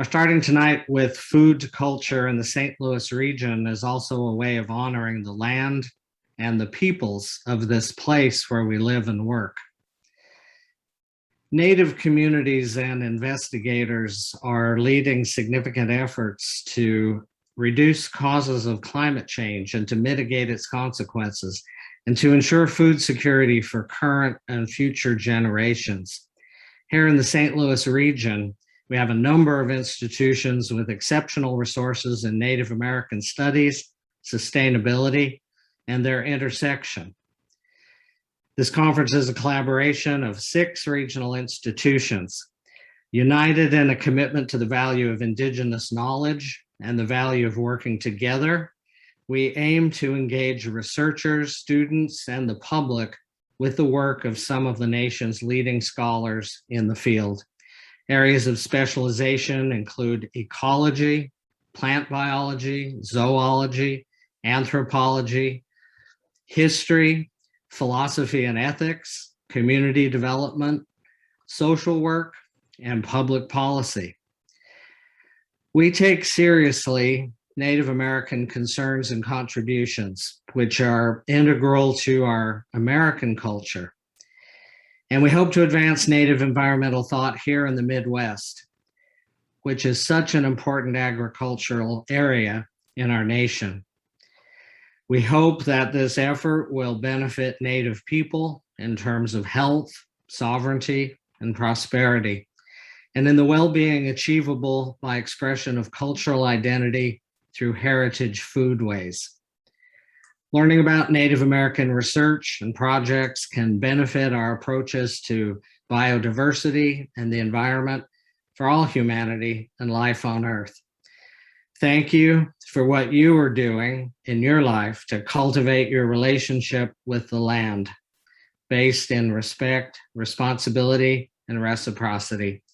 Our starting tonight with food culture in the St. Louis region is also a way of honoring the land and the peoples of this place where we live and work. Native communities and investigators are leading significant efforts to reduce causes of climate change and to mitigate its consequences, and to ensure food security for current and future generations. Here in the St. Louis region, we have a number of institutions with exceptional resources in Native American studies, sustainability, and their intersection. This conference is a collaboration of 6 regional institutions, united in a commitment to the value of Indigenous knowledge and the value of working together. We aim to engage researchers, students, and the public with the work of some of the nation's leading scholars in the field. Areas of specialization include ecology, plant biology, zoology, anthropology, history, philosophy and ethics, community development, social work, and public policy. We take seriously Native American concerns and contributions, which are integral to our American culture. And we hope to advance Native environmental thought here in the Midwest, which is such an important agricultural area in our nation. We hope that this effort will benefit Native people in terms of health, sovereignty, and prosperity, and in the well-being achievable by expression of cultural identity through heritage foodways. Learning about Native American research and projects can benefit our approaches to biodiversity and the environment for all humanity and life on Earth. Thank you for what you are doing in your life to cultivate your relationship with the land based in respect, responsibility, and reciprocity.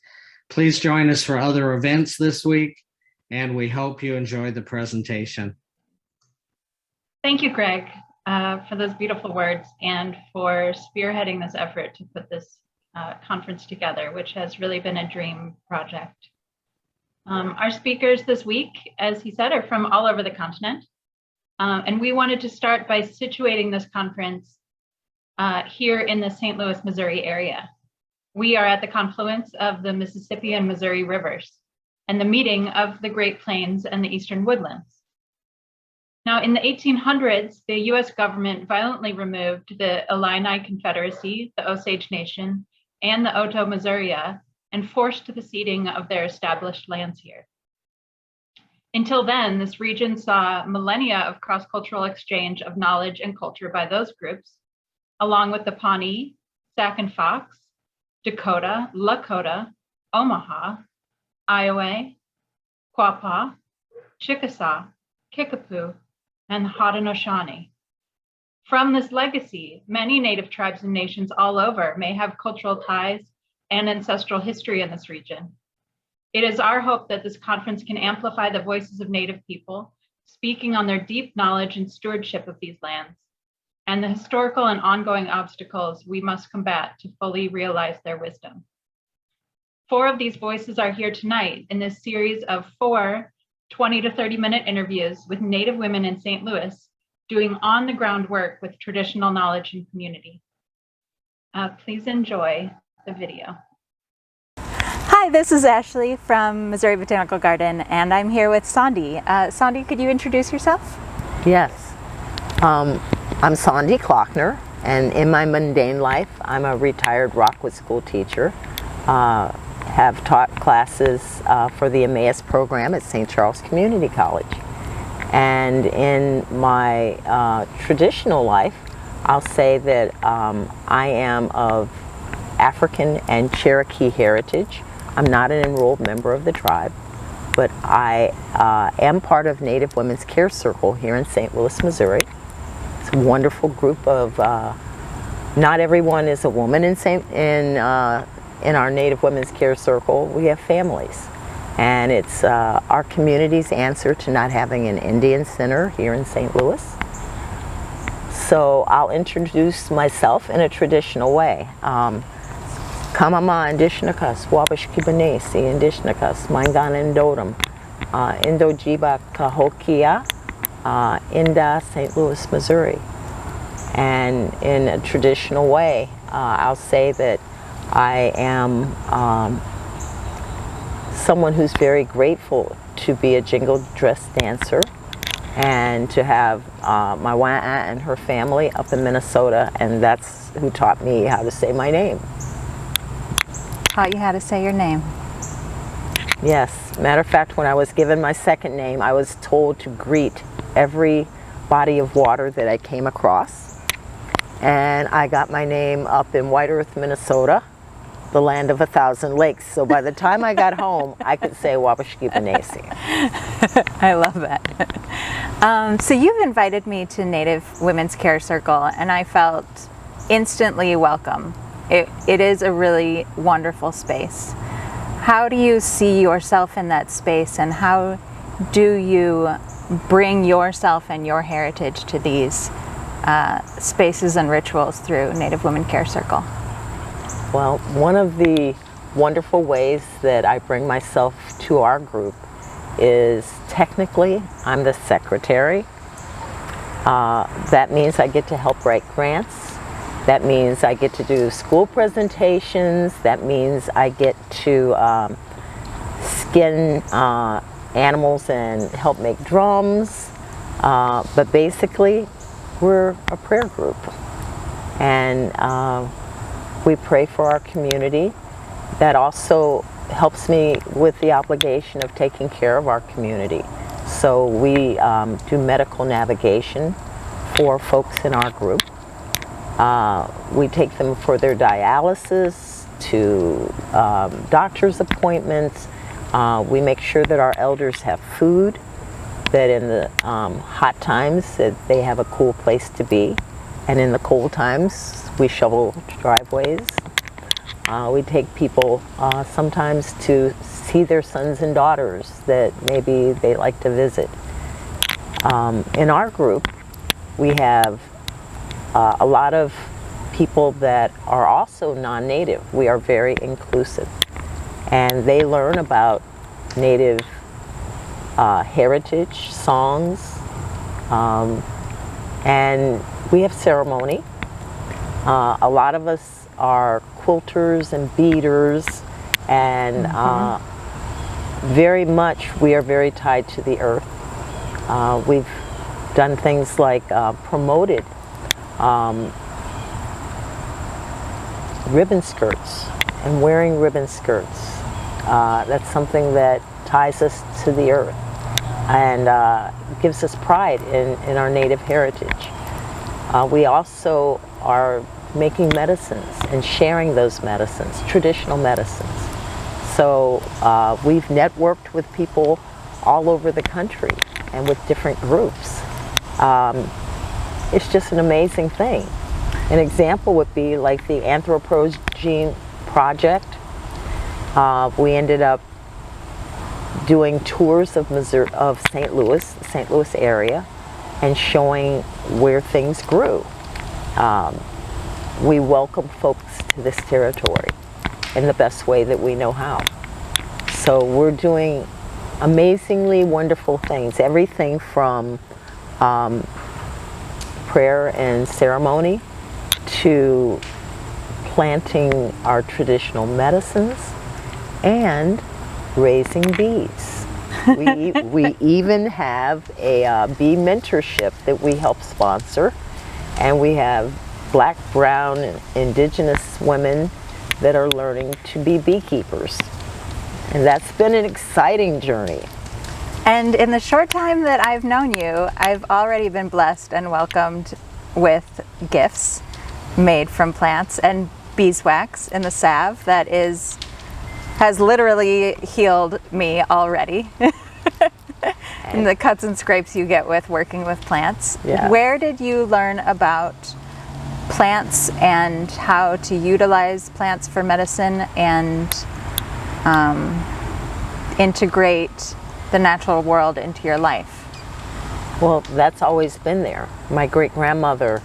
Please join us for other events this week, and we hope you enjoy the presentation. Thank you, Greg, for those beautiful words and for spearheading this effort to put this conference together, which has really been a dream project. Our speakers this week, as he said, are from all over the continent. And we wanted to start by situating this conference here in the St. Louis, Missouri area. We are at the confluence of the Mississippi and Missouri rivers and the meeting of the Great Plains and the Eastern Woodlands. Now, in the 1800s, the US government violently removed the Illini Confederacy, the Osage Nation, and the Oto-Missouria, and forced the ceding of their established lands here. Until then, this region saw millennia of cross-cultural exchange of knowledge and culture by those groups, along with the Pawnee, Sac and Fox, Dakota, Lakota, Omaha, Iowa, Quapaw, Chickasaw, Kickapoo, and Haudenosaunee. From this legacy, many Native tribes and nations all over may have cultural ties and ancestral history in this region. It is our hope that this conference can amplify the voices of Native people, speaking on their deep knowledge and stewardship of these lands, and the historical and ongoing obstacles we must combat to fully realize their wisdom. 4 of these voices are here tonight in this series of 4 20 to 30-minute interviews with Native women in St. Louis doing on-the-ground work with traditional knowledge and community. Please enjoy the video. Hi, this is Ashley from Missouri Botanical Garden, and I'm here with Sondi. Sondi, could you introduce yourself? Yes. I'm Sondi Klockner, and in my mundane life, I'm a retired Rockwood school teacher. Have taught classes for the Emmaus program at St. Charles Community College. And in my traditional life, I'll say that I am of African and Cherokee heritage. I'm not an enrolled member of the tribe, but I am part of Native Women's Care Circle here in St. Louis, Missouri. It's a wonderful group of, not everyone is a woman in our Native Women's Care Circle. We have families. And it's our community's answer to not having an Indian center here in St. Louis. So I'll introduce myself in a traditional way. Kamama Indishnakas, Wabashkibanesi Indishnakas, Manganandotum, Indojiba Cahokia, Inda, St. Louis, Missouri. And in a traditional way, I'll say that I am someone who's very grateful to be a jingle dress dancer and to have my aunt and her family up in Minnesota, and that's who taught me how to say my name. Taught you how to say your name. Yes, matter of fact, when I was given my second name, I was told to greet every body of water that I came across. And I got my name up in White Earth, Minnesota, the land of 1,000 lakes. So by the time I got home, I could say Wabashkibanesi. I love that. So you've invited me to Native Women's Care Circle, and I felt instantly welcome. It is a really wonderful space. How do you see yourself in that space, and how do you bring yourself and your heritage to these spaces and rituals through Native Women Care Circle? Well, one of the wonderful ways that I bring myself to our group is technically I'm the secretary. That means I get to help write grants. That means I get to do school presentations. That means I get to skin animals and help make drums. But basically, we're a prayer group. And we pray for our community. That also helps me with the obligation of taking care of our community. So we do medical navigation for folks in our group. We take them for their dialysis, to doctor's appointments. We make sure that our elders have food, that in the hot times that they have a cool place to be, and in the cold times we shovel driveways. We take people sometimes to see their sons and daughters that maybe they like to visit. In our group, we have a lot of people that are also non-native. We are very inclusive, and they learn about Native heritage, songs, and we have ceremony. A lot of us are quilters and beaders, and very much we are very tied to the earth. We've done things like promoted ribbon skirts and wearing ribbon skirts. That's something that ties us to the earth and gives us pride in our Native heritage. We also are making medicines and sharing those medicines, traditional medicines. So we've networked with people all over the country and with different groups. It's just an amazing thing. An example would be like the Anthropogene project. We ended up doing tours of Missouri, of St. Louis area, and showing where things grew. We welcome folks to this territory in the best way that we know how. So we're doing amazingly wonderful things, everything from prayer and ceremony to planting our traditional medicines and raising bees. We even have a bee mentorship that we help sponsor, and we have Black, brown, and indigenous women that are learning to be beekeepers. And that's been an exciting journey. And in the short time that I've known you, I've already been blessed and welcomed with gifts made from plants and beeswax in the salve that has literally healed me already. And the cuts and scrapes you get with working with plants. Yeah. Where did you learn about plants and how to utilize plants for medicine and integrate the natural world into your life? Well, that's always been there. My great-grandmother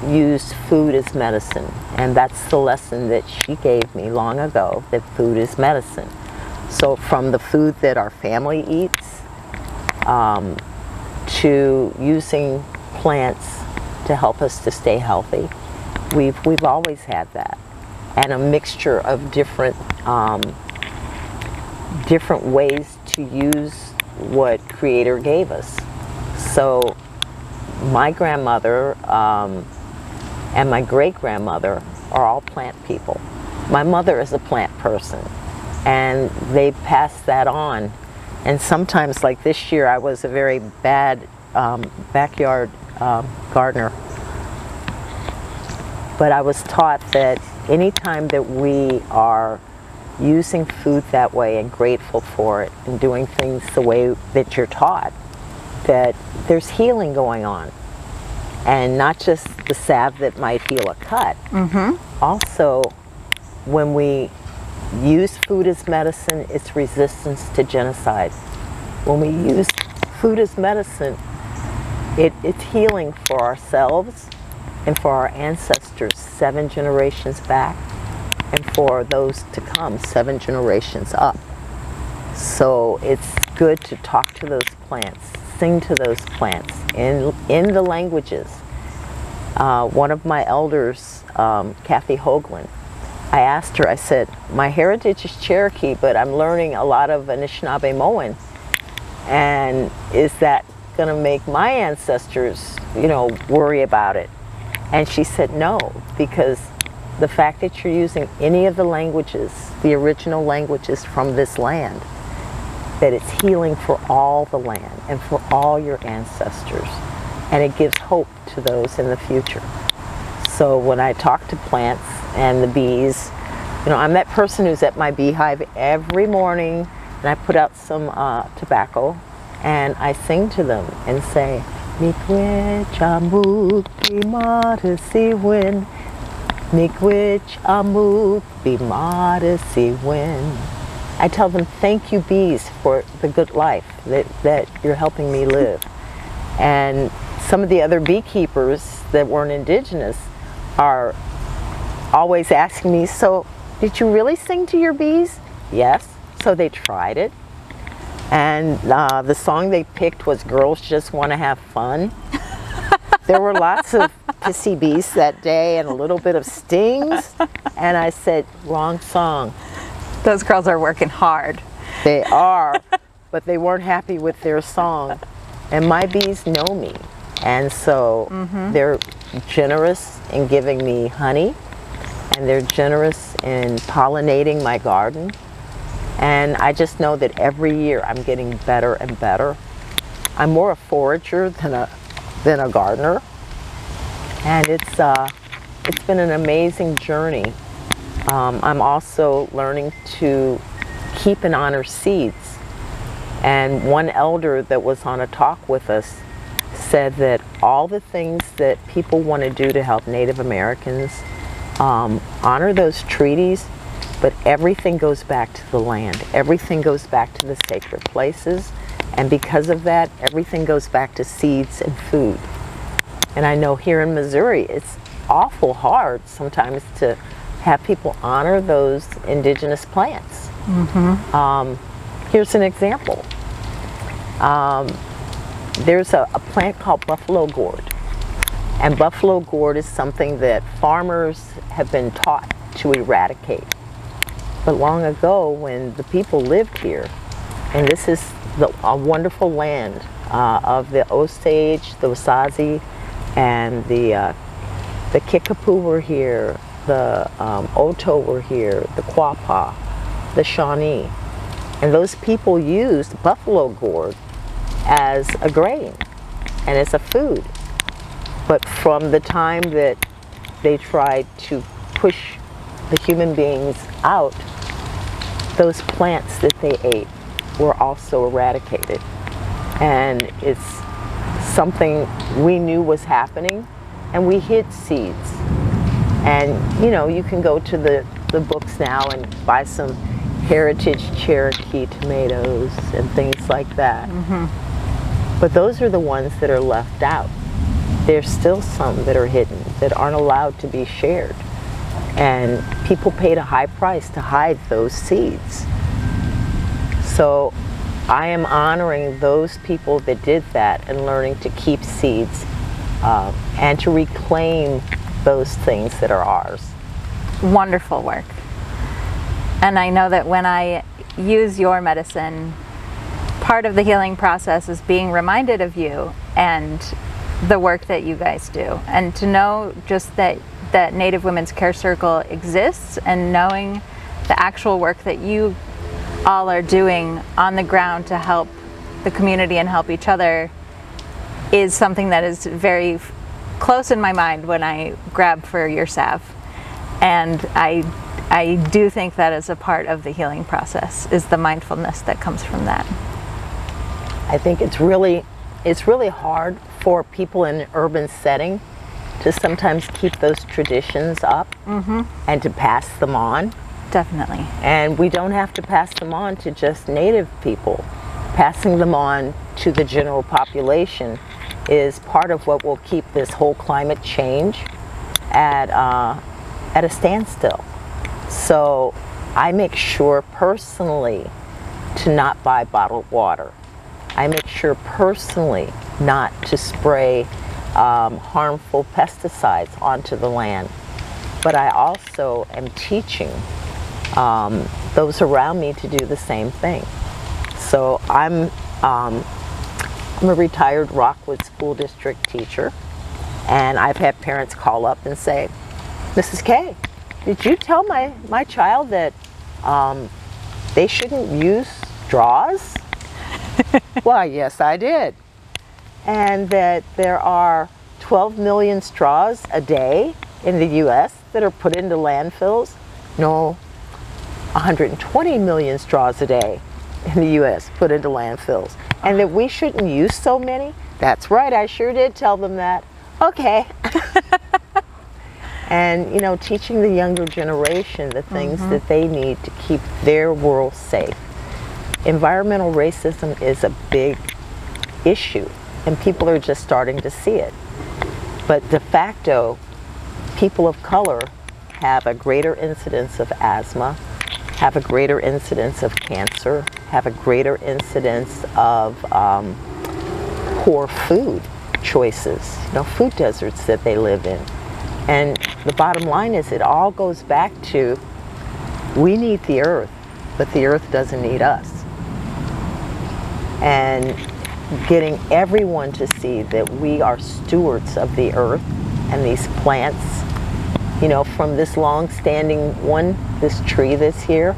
use food as medicine, and that's the lesson that she gave me long ago, that food is medicine. So from the food that our family eats, to using plants to help us to stay healthy, we've always had that, and a mixture of different ways to use what Creator gave us. So my grandmother and my great-grandmother are all plant people. My mother is a plant person, and they passed that on. And sometimes, like this year, I was a very bad backyard gardener. But I was taught that anytime that we are using food that way and grateful for it and doing things the way that you're taught, that there's healing going on. And not just the salve that might heal a cut. Also, when we use food as medicine, it's resistance to genocide. When we use food as medicine, it's healing for ourselves and for our ancestors 7 generations back, and for those to come 7 generations up. So it's good to talk to those plants, sing to those plants in the languages. One of my elders, Kathy Hoagland, I asked her, I said, my heritage is Cherokee, but I'm learning a lot of Anishinaabe-Moan, and is that going to make my ancestors, worry about it? And she said no, because the fact that you're using any of the languages, the original languages from this land, that it's healing for all the land and for all your ancestors, and it gives hope to those in the future. So when I talk to plants and the bees, I'm that person who's at my beehive every morning, and I put out some tobacco, and I sing to them and say, Miigwech amuk bimarasiwin, Miigwech amuk bimarasiwin. I tell them, thank you, bees, for the good life that you're helping me live. And some of the other beekeepers that weren't indigenous are always asking me, so did you really sing to your bees? Yes. So they tried it. And the song they picked was Girls Just Want to Have Fun. There were lots of pissy bees that day and a little bit of stings. And I said, wrong song. Those girls are working hard. They are, but they weren't happy with their song. And my bees know me. And so they're generous in giving me honey, and they're generous in pollinating my garden. And I just know that every year I'm getting better and better. I'm more a forager than a gardener. And it's been an amazing journey. I'm also learning to keep and honor seeds. And one elder that was on a talk with us said that all the things that people want to do to help Native Americans, honor those treaties, but everything goes back to the land. Everything goes back to the sacred places. And because of that, everything goes back to seeds and food. And I know here in Missouri, it's awful hard sometimes to have people honor those indigenous plants. Here's an example. There's a plant called buffalo gourd. And buffalo gourd is something that farmers have been taught to eradicate. But long ago, when the people lived here, and this is a wonderful land of the Osage, the Wasazi, and the Kickapoo were here, the Oto were here, the Quapaw, the Shawnee. And those people used buffalo gourd as a grain and as a food. But from the time that they tried to push the human beings out, those plants that they ate were also eradicated. And it's something we knew was happening, and we hid seeds. And you can go to the books now and buy some heritage Cherokee tomatoes and things like that. But those are the ones that are left out. there's still some that are hidden, that aren't allowed to be shared. And people paid a high price to hide those seeds. So I am honoring those people that did that and learning to keep seeds and to reclaim those things that are ours. Wonderful work. And I know that when I use your medicine, part of the healing process is being reminded of you and the work that you guys do. And to know just that Native Women's Care Circle exists, and knowing the actual work that you all are doing on the ground to help the community and help each other is something that is very close in my mind when I grab for your salve. And I do think that is a part of the healing process, is the mindfulness that comes from that. I think it's really hard for people in an urban setting to sometimes keep those traditions up and to pass them on. Definitely. And we don't have to pass them on to just Native people. Passing them on to the general population is part of what will keep this whole climate change at a standstill. So I make sure personally to not buy bottled water. I make sure personally not to spray harmful pesticides onto the land. But I also am teaching those around me to do the same thing. So I'm a retired Rockwood School District teacher, and I've had parents call up and say, Mrs. K, did you tell my child that they shouldn't use straws? Why, yes, I did. And that there are 12 million straws a day in the US that are put into landfills? No, 120 million straws a day in the US put into landfills. And that we shouldn't use so many? That's right, I sure did tell them that. Okay. And, you know, teaching the younger generation the things that they need to keep their world safe. Environmental racism is a big issue, and people are just starting to see it. But de facto, people of color have a greater incidence of asthma, have a greater incidence of cancer, have a greater incidence of poor food choices, you know, food deserts that they live in. And the bottom line is it all goes back to we need the earth, but the earth doesn't need us. And getting everyone to see that we are stewards of the earth and these plants, you know, from this long-standing one, this tree that's here,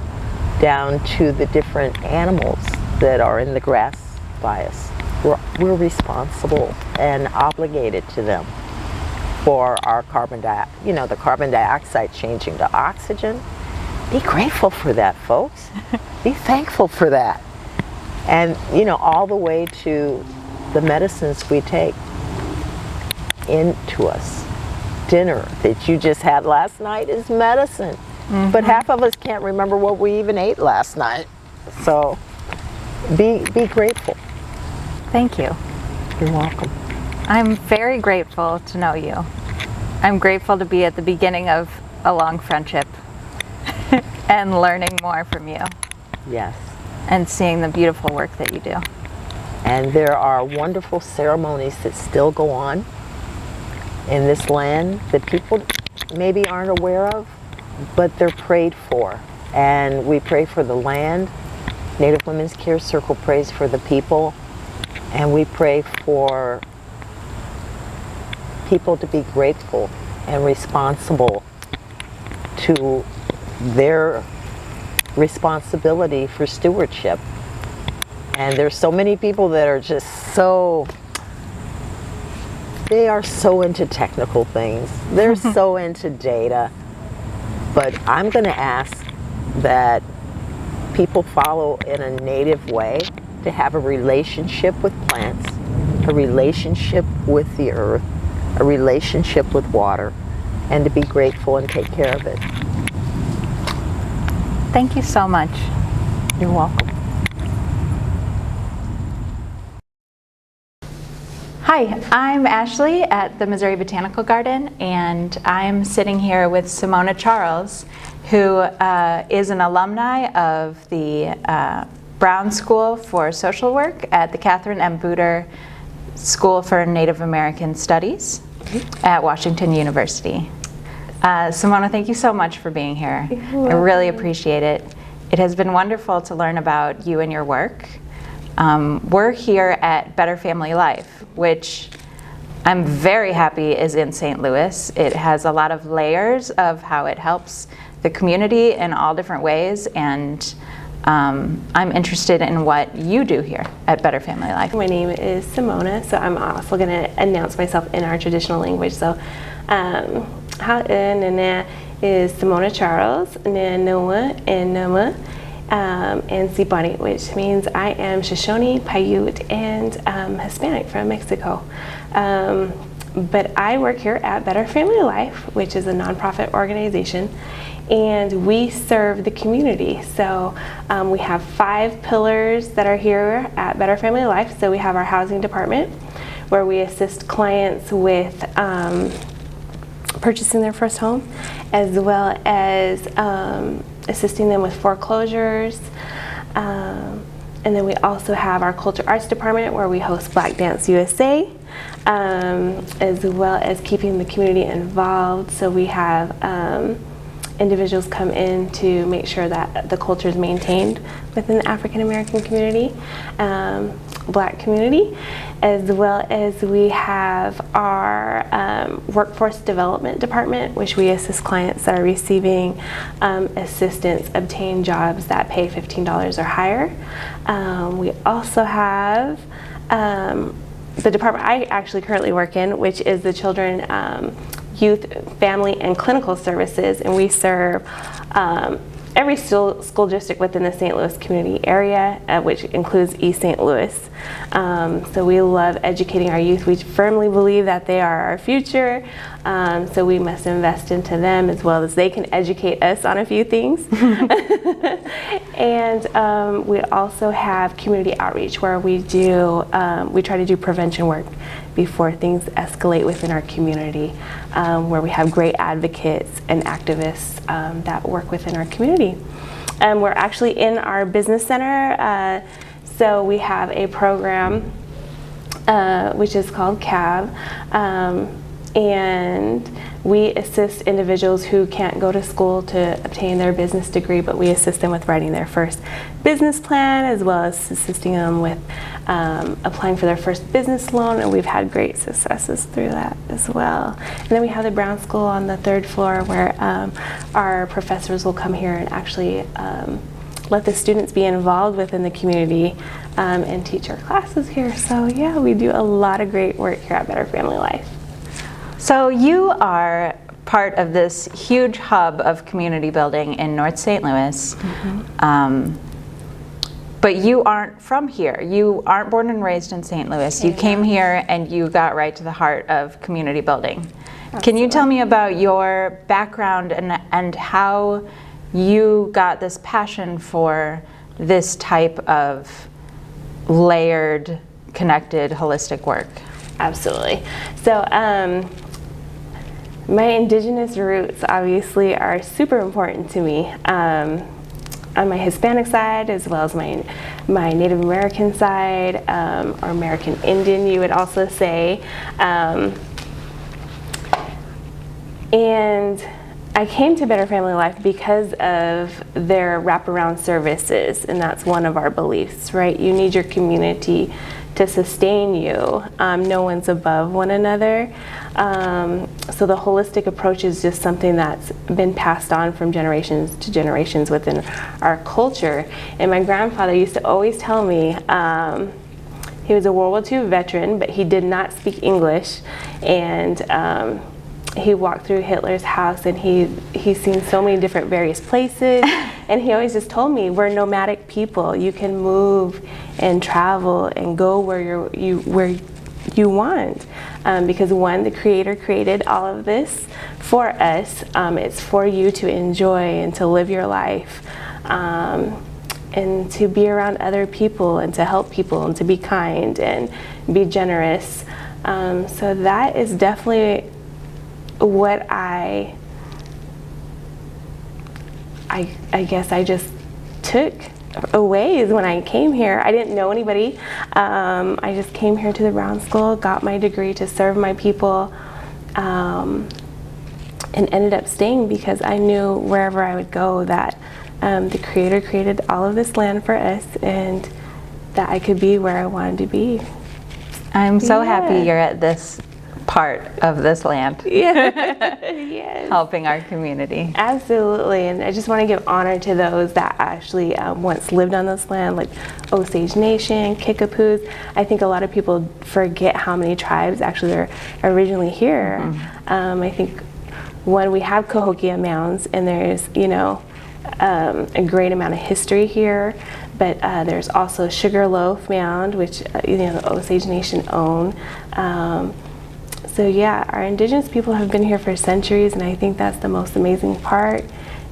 down to the different animals that are in the grass by us. We're responsible and obligated to them for our the carbon dioxide changing to oxygen. Be grateful for that, folks. Be thankful for that. And, you know, all the way to the medicines we take into us. Dinner that you just had last night is medicine. But half of us can't remember what we even ate last night. So be grateful. Thank you. You're welcome. I'm very grateful to know you. I'm grateful to be at the beginning of a long friendship and learning more from you. Yes. And seeing the beautiful work that you do. And there are wonderful ceremonies that still go on in this land that people maybe aren't aware of, but they're prayed for. And we pray for the land. Native Women's Care Circle prays for the people. And we pray for people to be grateful and responsible to their responsibility for stewardship. And there's so many people that are just they are so into technical things. They're so into data. But I'm going to ask that people follow in a native way to have a relationship with plants, a relationship with the earth, a relationship with water, and to be grateful and take care of it. Thank you so much. You're welcome. Hi Hi, I'm Ashley at the Missouri Botanical Garden, and I'm sitting here with Simona Charles, who is an alumni of the Brown School for Social Work at the Catherine M. Booter School for Native American Studies at Washington University. Simona, thank you so much for being here. I really appreciate it. It has been wonderful to learn about you and your work. We're here at Better Family Life, which I'm very happy is in St. Louis. It has a lot of layers of how it helps the community in all different ways, and I'm interested in what you do here at Better Family Life. My name is Simona, so I'm also going to announce myself in our traditional language. So, Nana is Simona Charles, Nanoa, and Nama, and Sibani, which means I am Shoshone, Paiute, and Hispanic from Mexico. But I work here at Better Family Life, which is a nonprofit organization, and we serve the community. So we have 5 pillars that are here at Better Family Life. So we have our housing department, where we assist clients with purchasing their first home, as well as assisting them with foreclosures. And then we also have our Culture Arts Department, where we host Black Dance USA, as well as keeping the community involved. So we have individuals come in to make sure that the culture is maintained within the African American community, Black community, as well as we have our workforce development department, which we assist clients that are receiving assistance obtain jobs that pay $15 or higher. We also have the department I actually currently work in, which is the Children, Youth, Family, and Clinical Services, and we serve every school district within the St. Louis community area, which includes East St. Louis. So we love educating our youth. We firmly believe that they are our future, so we must invest into them as well as they can educate us on a few things. And we also have community outreach, where we try to do prevention work before things escalate within our community, where we have great advocates and activists that work within our community. We're actually in our business center, so we have a program which is called CAB, and we assist individuals who can't go to school to obtain their business degree, but we assist them with writing their first business plan, as well as assisting them with applying for their first business loan, and we've had great successes through that as well. And then we have the Brown School on the 3rd floor, where our professors will come here and actually let the students be involved within the community and teach our classes here. So yeah, we do a lot of great work here at Better Family Life. So you are part of this huge hub of community building in North St. Louis, but you aren't from here. You aren't born and raised in St. Louis. You came here and you got right to the heart of community building. Absolutely. Can you tell me about your background and how you got this passion for this type of layered, connected, holistic work? Absolutely. So my indigenous roots obviously are super important to me. On my Hispanic side, as well as my Native American side, or American Indian, you would also say. And I came to Better Family Life because of their wraparound services, and that's one of our beliefs, right? You need your community to sustain you. No one's above one another. So the holistic approach is just something that's been passed on from generations to generations within our culture. And my grandfather used to always tell me, he was a World War II veteran, but he did not speak English. And he walked through Hitler's house, and he's seen so many different various places. And he always just told me, we're nomadic people. You can move and travel and go where you want, because one, the Creator created all of this for us. It's for you to enjoy and to live your life, and to be around other people and to help people and to be kind and be generous. So that is definitely what I guess I just took away is when I came here. I didn't know anybody. I just came here to the Brown School, got my degree to serve my people, and ended up staying because I knew wherever I would go that the Creator created all of this land for us and that I could be where I wanted to be. I'm so happy you're at this part of this land. Yes. Helping our community. Absolutely, and I just want to give honor to those that actually once lived on this land, like Osage Nation, Kickapoos. I think a lot of people forget how many tribes actually are originally here. I think when we have Cahokia mounds, and there's a great amount of history here, but there's also Sugarloaf Mound, which the Osage Nation own. So yeah, our indigenous people have been here for centuries, and I think that's the most amazing part.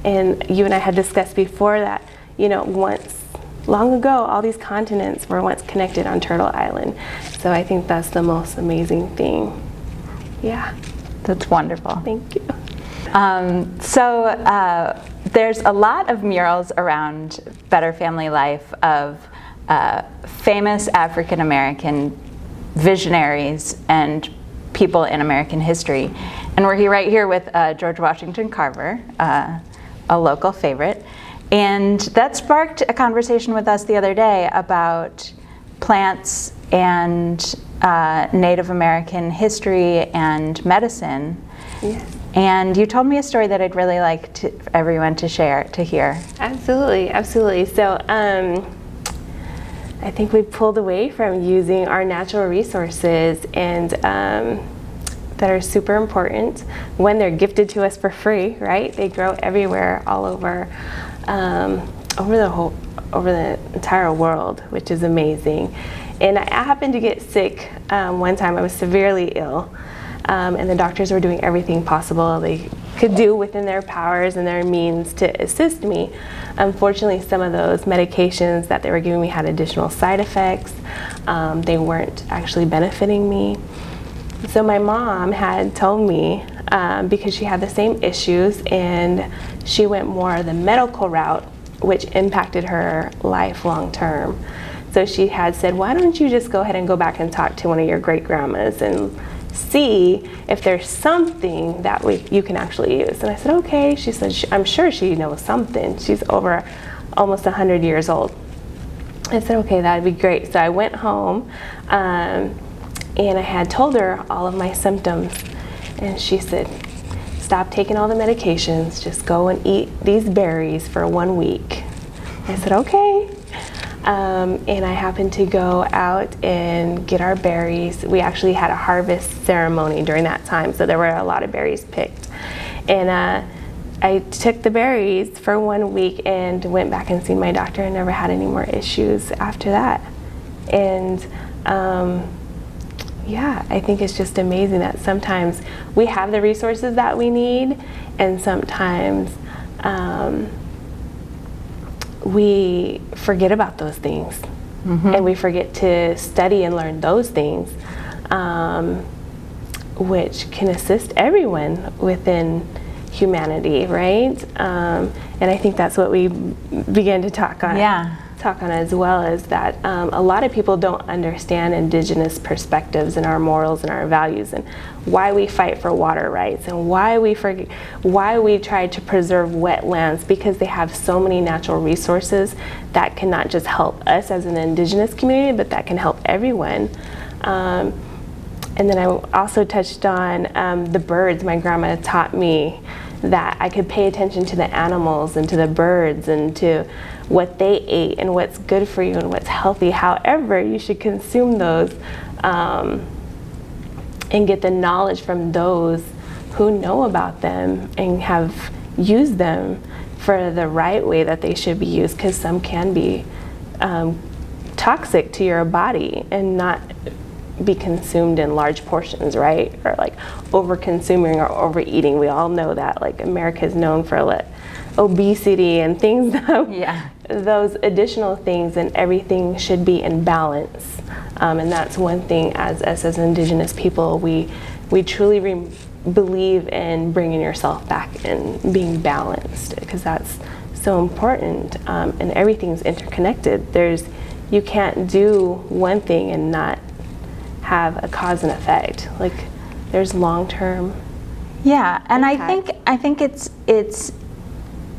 And you and I had discussed before that, once, long ago, all these continents were once connected on Turtle Island. So I think that's the most amazing thing. Yeah. That's wonderful. Thank you. There's a lot of murals around Better Family Life of famous African American visionaries and people in American history. And we're right here with George Washington Carver, a local favorite. And that sparked a conversation with us the other day about plants and Native American history and medicine. Yes. And you told me a story that I'd really like everyone to hear. Absolutely, absolutely. So I think we pulled away from using our natural resources and that are super important when they're gifted to us for free, right? They grow everywhere, all over, over the entire world, which is amazing. And I happened to get sick one time. I was severely ill. And the doctors were doing everything possible they could do within their powers and their means to assist me. Unfortunately, some of those medications that they were giving me had additional side effects. They weren't actually benefiting me. So my mom had told me, because she had the same issues and she went more the medical route, which impacted her life long term. So she had said, why don't you just go ahead and go back and talk to one of your great grandmas and see if there's something that you can actually use. And I said, okay. She said, I'm sure she knows something. She's over almost 100 years old. I said, okay, that'd be great. So I went home and I had told her all of my symptoms. And she said, stop taking all the medications. Just go and eat these berries for 1 week. I said, okay. And I happened to go out and get our berries. We actually had a harvest ceremony during that time, so there were a lot of berries picked. And I took the berries for 1 week and went back and seen my doctor and never had any more issues after that. And yeah, I think it's just amazing that sometimes we have the resources that we need, and sometimes we forget about those things, and we forget to study and learn those things, which can assist everyone within humanity, right? And I think that's what we began to talk on. Talk on as well, is that a lot of people don't understand indigenous perspectives and our morals and our values and why we fight for water rights and why we try to preserve wetlands, because they have so many natural resources that can not just help us as an indigenous community, but that can help everyone. And then I also touched on the birds. My grandma taught me that I could pay attention to the animals and to the birds and to what they ate and what's good for you and what's healthy. However, you should consume those and get the knowledge from those who know about them and have used them for the right way that they should be used, because some can be toxic to your body and not be consumed in large portions, right? Or like over consuming or overeating. We all know that like America is known for obesity and things Yeah. those additional things, and everything should be in balance. And that's one thing as us as Indigenous people, we truly believe in bringing yourself back and being balanced, because that's so important. And everything's interconnected. You can't do one thing and not have a cause and effect. Like there's long-term. Yeah, and impact. I think it's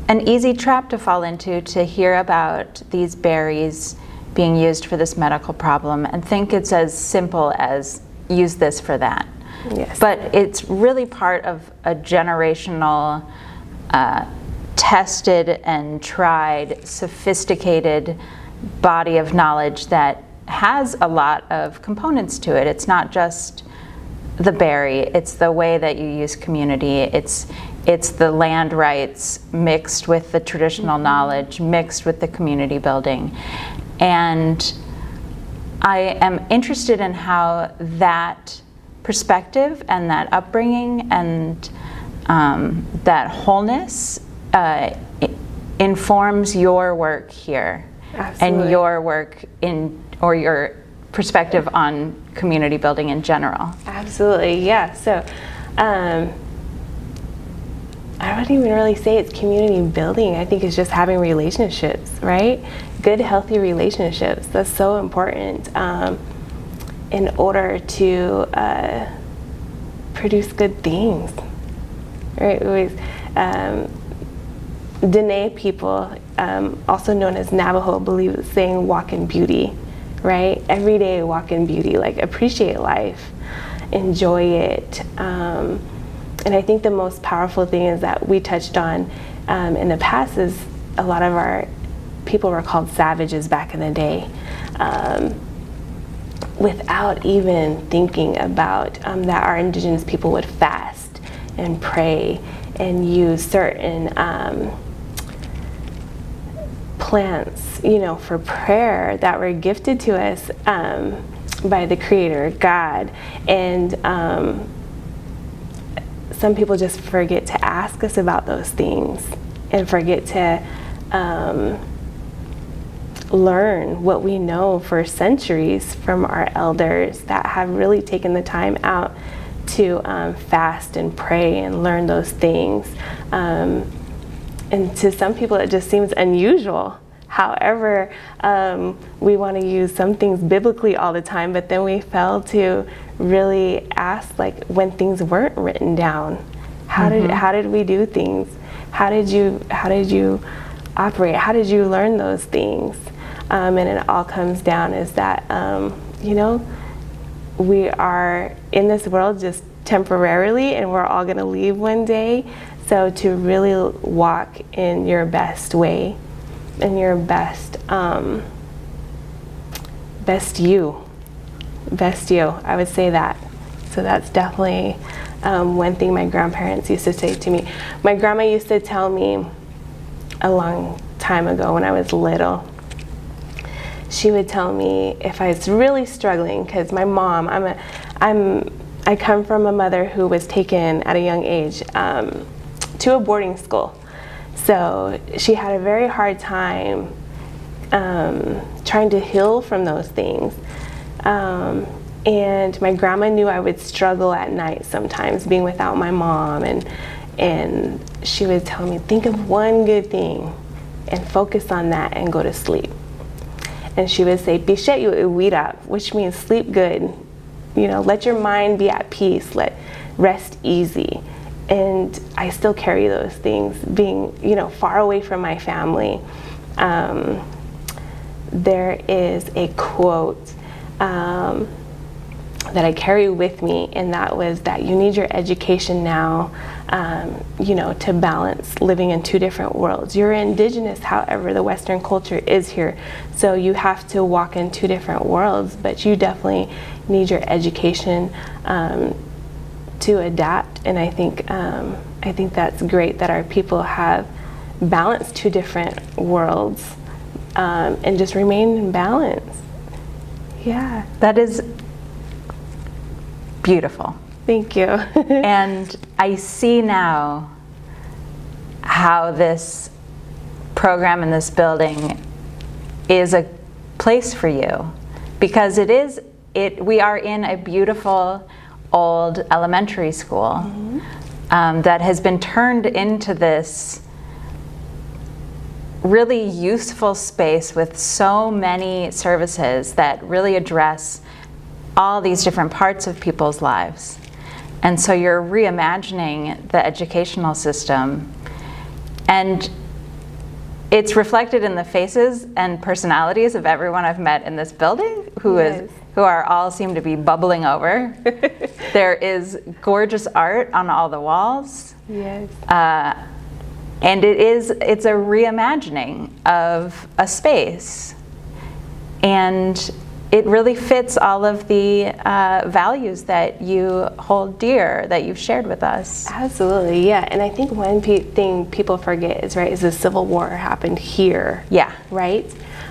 an easy trap to fall into, to hear about these berries being used for this medical problem and think it's as simple as use this for that. Yes. But it's really part of a generational, tested and tried, sophisticated body of knowledge that has a lot of components to it. It's not just the berry, it's the way that you use community, it's the land rights mixed with the traditional knowledge, mixed with the community building. And I am interested in how that perspective and that upbringing and that wholeness informs your work here. Absolutely. And your work or your perspective on community building in general. Absolutely, yeah. So I wouldn't even really say it's community building. I think it's just having relationships, right? Good, healthy relationships. That's so important in order to produce good things, right? Dene people, also known as Navajo, believe the saying walk in beauty, right? Every day walk in beauty, like appreciate life, enjoy it. And I think the most powerful thing is that we touched on in the past is a lot of our people were called savages back in the day, without even thinking about that our Indigenous people would fast and pray and use certain plants, for prayer that were gifted to us by the Creator, God. And some people just forget to ask us about those things and forget to learn what we know for centuries from our elders that have really taken the time out to fast and pray and learn those things. And to some people it just seems unusual. However, we want to use some things biblically all the time, but then we fail to really ask, like, when things weren't written down, how did we do things? How did you operate? How did you learn those things? And it all comes down is that we are in this world just temporarily, and we're all going to leave one day. So to really walk in your best way, in your best you, I would say that. So that's definitely one thing my grandparents used to say to me. My grandma used to tell me a long time ago when I was little, she would tell me if I was really struggling, because my mom, I come from a mother who was taken at a young age to a boarding school. So she had a very hard time trying to heal from those things. And my grandma knew I would struggle at night sometimes being without my mom, and she would tell me, think of one good thing and focus on that and go to sleep. And she would say, Bishet yu uwira, which means sleep good. Let your mind be at peace, rest easy. And I still carry those things, being, far away from my family. There is a quote that I carry with me, and that was that you need your education now, to balance living in two different worlds. You're Indigenous, however, the Western culture is here. So you have to walk in two different worlds, but you definitely need your education to adapt. And I think that's great that our people have balanced two different worlds and just remain in balance. Yeah. That is beautiful. Thank you. And I see now how this program in this building is a place for you, because we are in a beautiful old elementary school that has been turned into this really useful space with so many services that really address all these different parts of people's lives. And so you're reimagining the educational system, and it's reflected in the faces and personalities of everyone I've met in this building who all seem to be bubbling over. There is gorgeous art on all the walls. Yes. And it's a reimagining of a space. And it really fits all of the values that you hold dear, that you've shared with us. Absolutely, yeah. And I think one thing people forget is the Civil War happened here. Yeah. Right?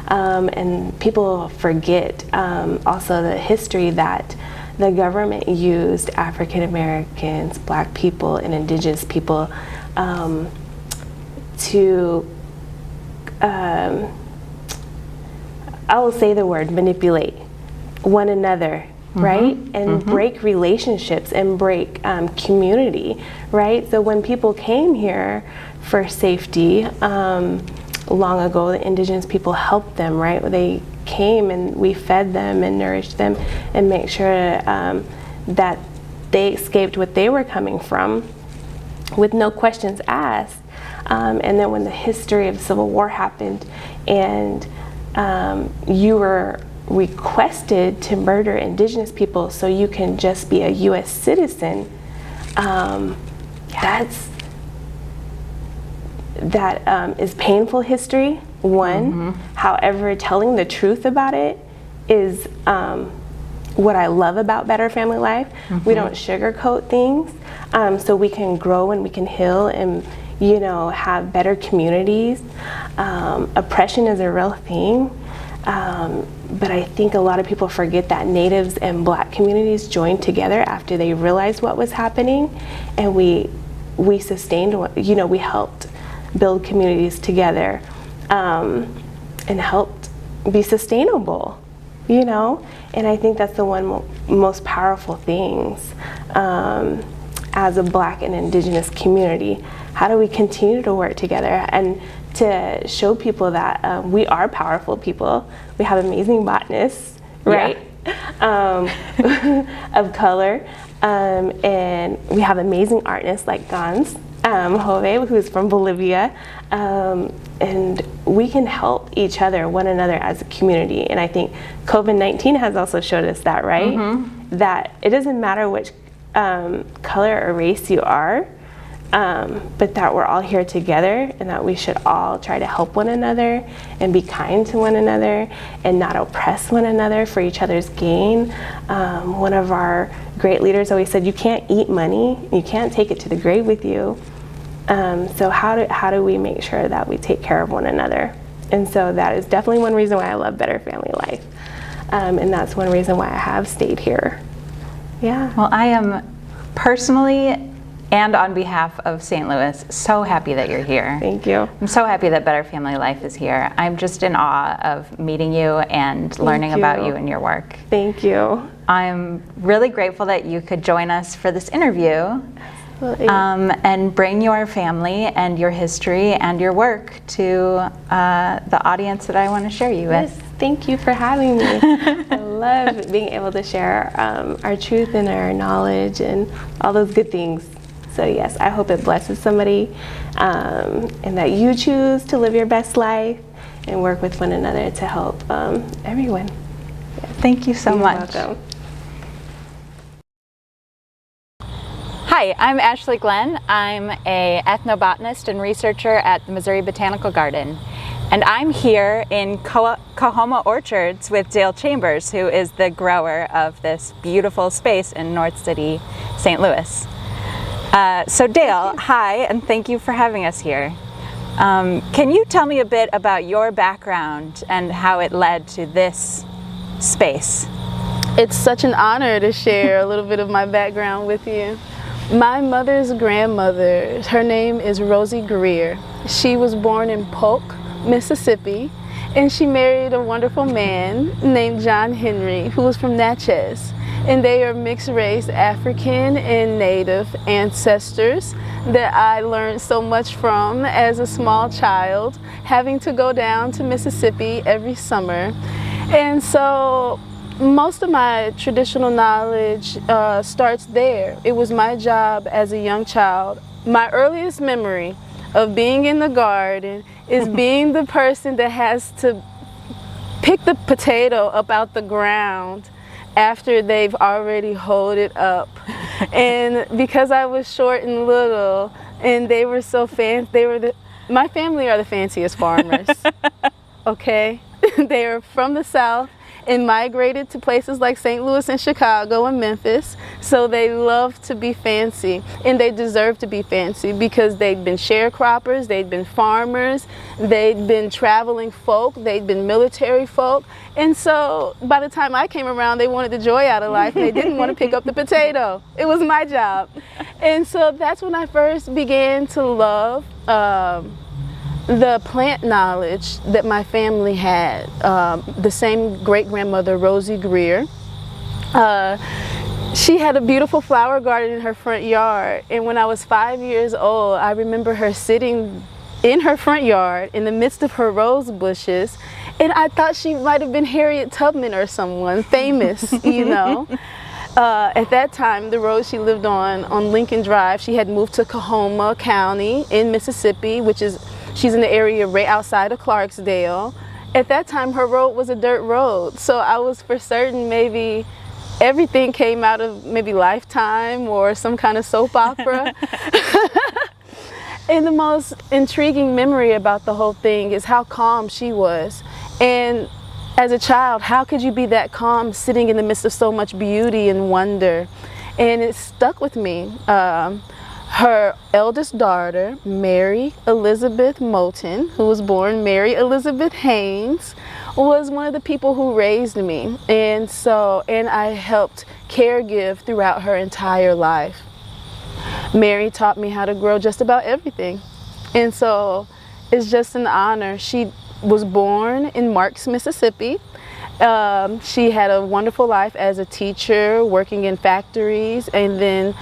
And people forget also the history that the government used African Americans, Black people, and Indigenous people to, I will say the word, manipulate one another, right? And break relationships and break community, right? So when people came here for safety, long ago, the Indigenous people helped them, right? They came and we fed them and nourished them and make sure that they escaped what they were coming from with no questions asked. And then when the history of the Civil War happened and you were requested to murder Indigenous people so you can just be a U.S. citizen, that is painful history, one. However, telling the truth about it is what I love about Better Family Life. We don't sugarcoat things, so we can grow and we can heal and have better communities. Oppression is a real thing, but I think a lot of people forget that Natives and Black communities joined together after they realized what was happening, and we sustained, we helped build communities together and helped be sustainable, and I think that's the most powerful things as a Black and Indigenous community. How do we continue to work together and to show people that we are powerful people? We have amazing botanists, right? Of color, and we have amazing artists like Gans Jove, who's from Bolivia, and we can help each other, one another as a community. And I think COVID-19 has also showed us that, right? That it doesn't matter which color or race you are, but that we're all here together and that we should all try to help one another and be kind to one another and not oppress one another for each other's gain. One of our great leaders always said, you can't eat money, you can't take it to the grave with you. So how do we make sure that we take care of one another? And so that is definitely one reason why I love Better Family Life. And that's one reason why I have stayed here. Yeah. Well, I am personally and on behalf of St. Louis so happy that you're here. Thank you. I'm so happy that Better Family Life is here. I'm just in awe of meeting you and learning about you and your work. Thank you. I'm really grateful that you could join us for this interview. And bring your family and your history and your work to the audience that I want to share you with. Yes, thank you for having me. I love being able to share our truth and our knowledge and all those good things. So yes, I hope it blesses somebody and that you choose to live your best life and work with one another to help everyone. Yes. Thank you so much. You're welcome. Hi, I'm Ashley Glenn. I'm an ethnobotanist and researcher at the Missouri Botanical Garden. And I'm here in Coahoma Orchards with Dale Chambers, who is the grower of this beautiful space in North City, St. Louis. So Dale, hi, and thank you for having us here. Can you tell me a bit about your background and how it led to this space? It's such an honor to share a little bit of my background with you. My mother's grandmother, her name is Rosie Greer. She was born in Polk, Mississippi, and she married a wonderful man named John Henry, who was from Natchez. And they are mixed race African and Native ancestors that I learned so much from as a small child, having to go down to Mississippi every summer. And so most of my traditional knowledge starts there. It was my job as a young child. My earliest memory of being in the garden is being the person that has to pick the potato up out the ground after they've already hoed it up. And because I was short and little and they were so fancy, my family are the fanciest farmers, okay? They are from the South and migrated to places like St. Louis and Chicago and Memphis. So they love to be fancy, and they deserve to be fancy because they'd been sharecroppers, they'd been farmers, they'd been traveling folk, they'd been military folk. And so by the time I came around, they wanted the joy out of life and they didn't want to pick up the potato. It was my job. And so that's when I first began to love the plant knowledge that my family had. The same great-grandmother, Rosie Greer, she had a beautiful flower garden in her front yard. And when I was 5 years old, I remember her sitting in her front yard in the midst of her rose bushes. And I thought she might have been Harriet Tubman or someone famous, you know. At that time, the road she lived on Lincoln Drive, she had moved to Coahoma County in Mississippi, which is, she's in the area right outside of Clarksdale. At that time, her road was a dirt road. So I was for certain maybe everything came out of maybe Lifetime or some kind of soap opera. And the most intriguing memory about the whole thing is how calm she was. And as a child, how could you be that calm sitting in the midst of so much beauty and wonder? And it stuck with me. Her eldest daughter, Mary Elizabeth Moulton, who was born Mary Elizabeth Haynes, was one of the people who raised me. And I helped caregive throughout her entire life. Mary taught me how to grow just about everything. And so it's just an honor. She was born in Marks, Mississippi. She had a wonderful life as a teacher, working in factories, and then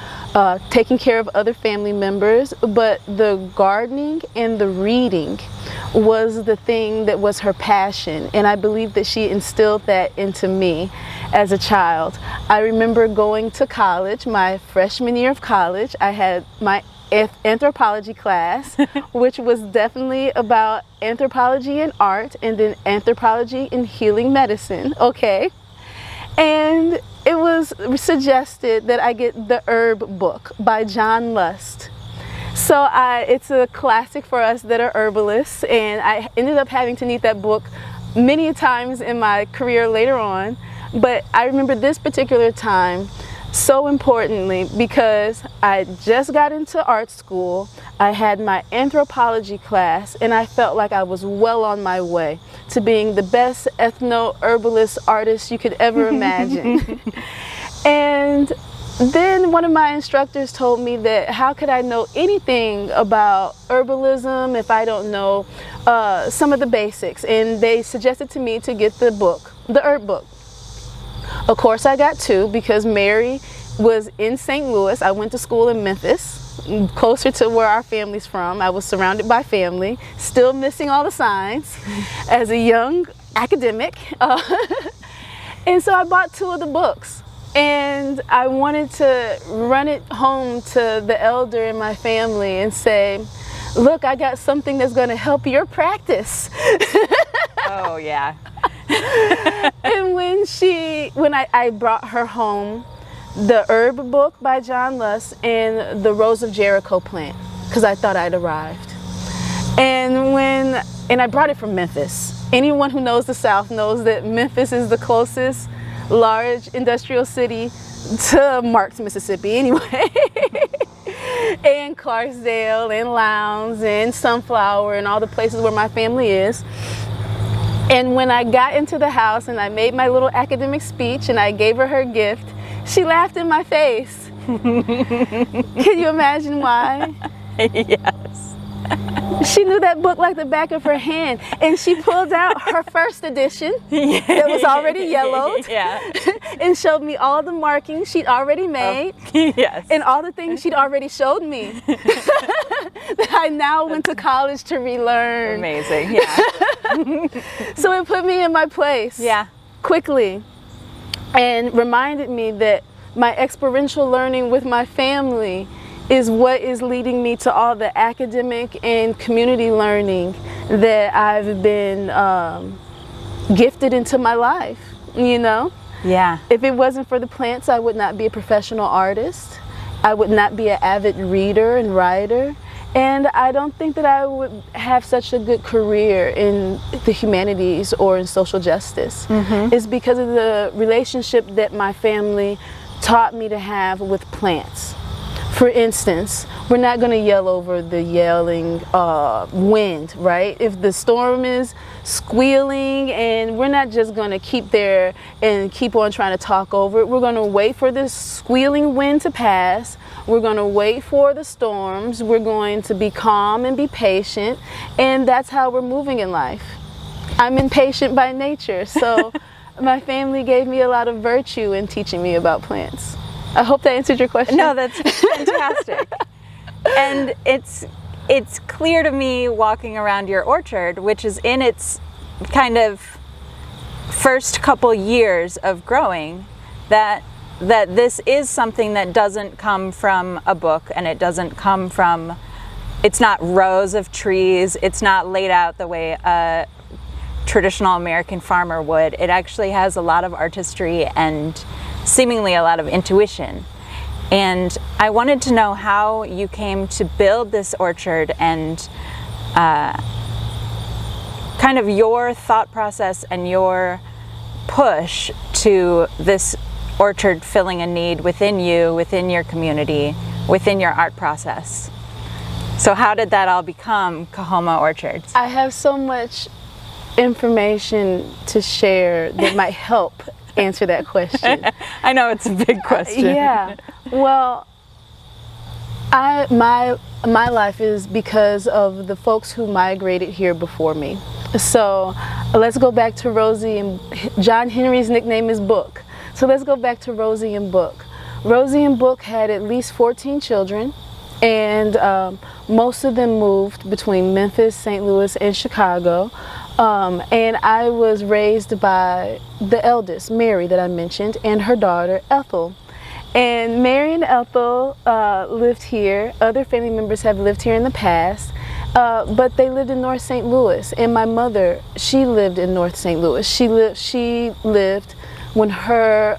taking care of other family members. But the gardening and the reading was the thing that was her passion. And I believe that she instilled that into me as a child. I remember going to college, my freshman year of college. I had my anthropology class, which was definitely about anthropology and art, and then anthropology and healing medicine, okay? And it was suggested that I get the Herb book by John Lust. So it's a classic for us that are herbalists, and I ended up having to need that book many times in my career later on. But I remember this particular time so importantly because I just got into art school. I had my anthropology class, and I felt like I was well on my way to being the best ethno-herbalist artist you could ever imagine. And then one of my instructors told me that how could I know anything about herbalism if I don't know some of the basics, and they suggested to me to get the book, the Herb book. Of course I got two because Mary was in St. Louis. I went to school in Memphis, closer to where our family's from. I was surrounded by family, still missing all the signs as a young academic. And so I bought two of the books, and I wanted to run it home to the elder in my family and say, look, I got something that's going to help your practice. Oh, yeah. And when I brought her home the Herb book by John Lust and the Rose of Jericho plant, because I thought I'd arrived. And I brought it from Memphis. Anyone who knows the South knows that Memphis is the closest large industrial city to Marks, Mississippi anyway. And Clarksdale and Lowndes and Sunflower and all the places where my family is. And when I got into the house and I made my little academic speech and I gave her her gift, she laughed in my face. Can you imagine why? Yes. She knew that book like the back of her hand, and she pulled out her first edition that was already yellowed, Yeah. and showed me all the markings she'd already made, Yes. and all the things she'd already showed me that I now went to college to relearn. Amazing. Yeah. So it put me in my place Yeah. quickly and reminded me that my experiential learning with my family is what is leading me to all the academic and community learning that I've been gifted into my life, you know? Yeah. If it wasn't for the plants, I would not be a professional artist. I would not be an avid reader and writer. And I don't think that I would have such a good career in the humanities or in social justice. It's because of the relationship that my family taught me to have with plants. For instance, we're not going to yell over the yelling wind, right? If the storm is squealing, and we're not just going to keep there and keep on trying to talk over it. We're going to wait for this squealing wind to pass. We're going to wait for the storms. We're going to be calm and be patient. And that's how we're moving in life. I'm impatient by nature, so my family gave me a lot of virtue in teaching me about plants. I hope that answered your question. No, that's fantastic. And it's clear to me walking around your orchard, which is in its kind of first couple years of growing, that this is something that doesn't come from a book, and it doesn't come from, it's not rows of trees, it's not laid out the way a traditional American farmer would. It actually has a lot of artistry and seemingly a lot of intuition. And I wanted to know how you came to build this orchard and kind of your thought process and your push to this orchard filling a need within you, within your community, within your art process. So how did that all become Coahoma Orchards? I have so much information to share that might help answer that question. I know it's a big question. Yeah. Well, my life is because of the folks who migrated here before me. So let's go back to Rosie, and John Henry's nickname is Book. So let's go back to Rosie and Book. Rosie and Book had at least 14 children, and most of them moved between Memphis, St. Louis, and Chicago. And I was raised by the eldest, Mary, that I mentioned, and her daughter, Ethel. And Mary and Ethel lived here. Other family members have lived here in the past, but they lived in North St. Louis. And my mother, she lived in North St. Louis. She lived when her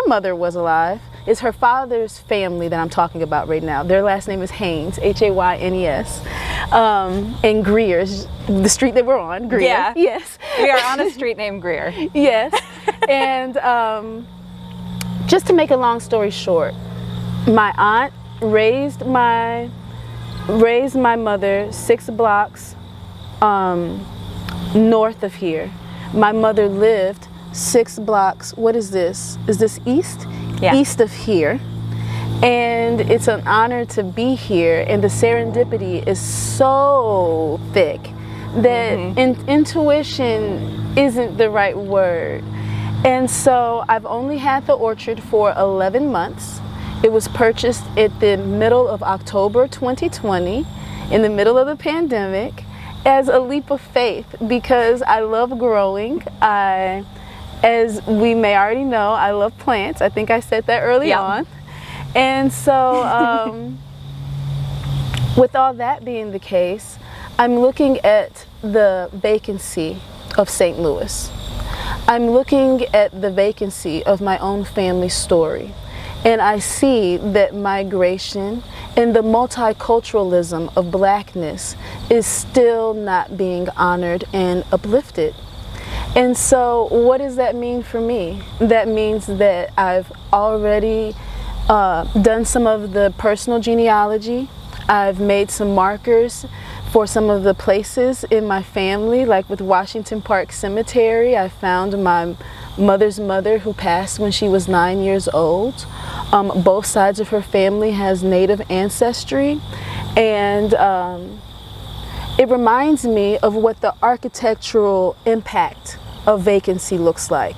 mother was alive. It's her father's family that I'm talking about right now. Their last name is Haynes, Haynes, and Greer, the street that we're on, Greer. Yeah. Yes. We are on a street named Greer. Yes. And just to make a long story short, my aunt raised my mother 6 blocks north of here. My mother lived 6 blocks, what is this? Is this east? Yeah. East of here. And it's an honor to be here, and the serendipity is so thick that intuition isn't the right word. And so I've only had the orchard for 11 months. It was purchased at the middle of October 2020, in the middle of the pandemic, as a leap of faith, because I love growing. As we may already know, I love plants. I think I said that early on. And so with all that being the case, I'm looking at the vacancy of St. Louis. I'm looking at the vacancy of my own family story. And I see that migration and the multiculturalism of Blackness is still not being honored and uplifted. And so what does that mean for me? That means that I've already done some of the personal genealogy. I've made some markers for some of the places in my family, like with Washington Park Cemetery. I found my mother's mother who passed when she was 9 years old. Both sides of her family has Native ancestry, and it reminds me of what the architectural impact of vacancy looks like.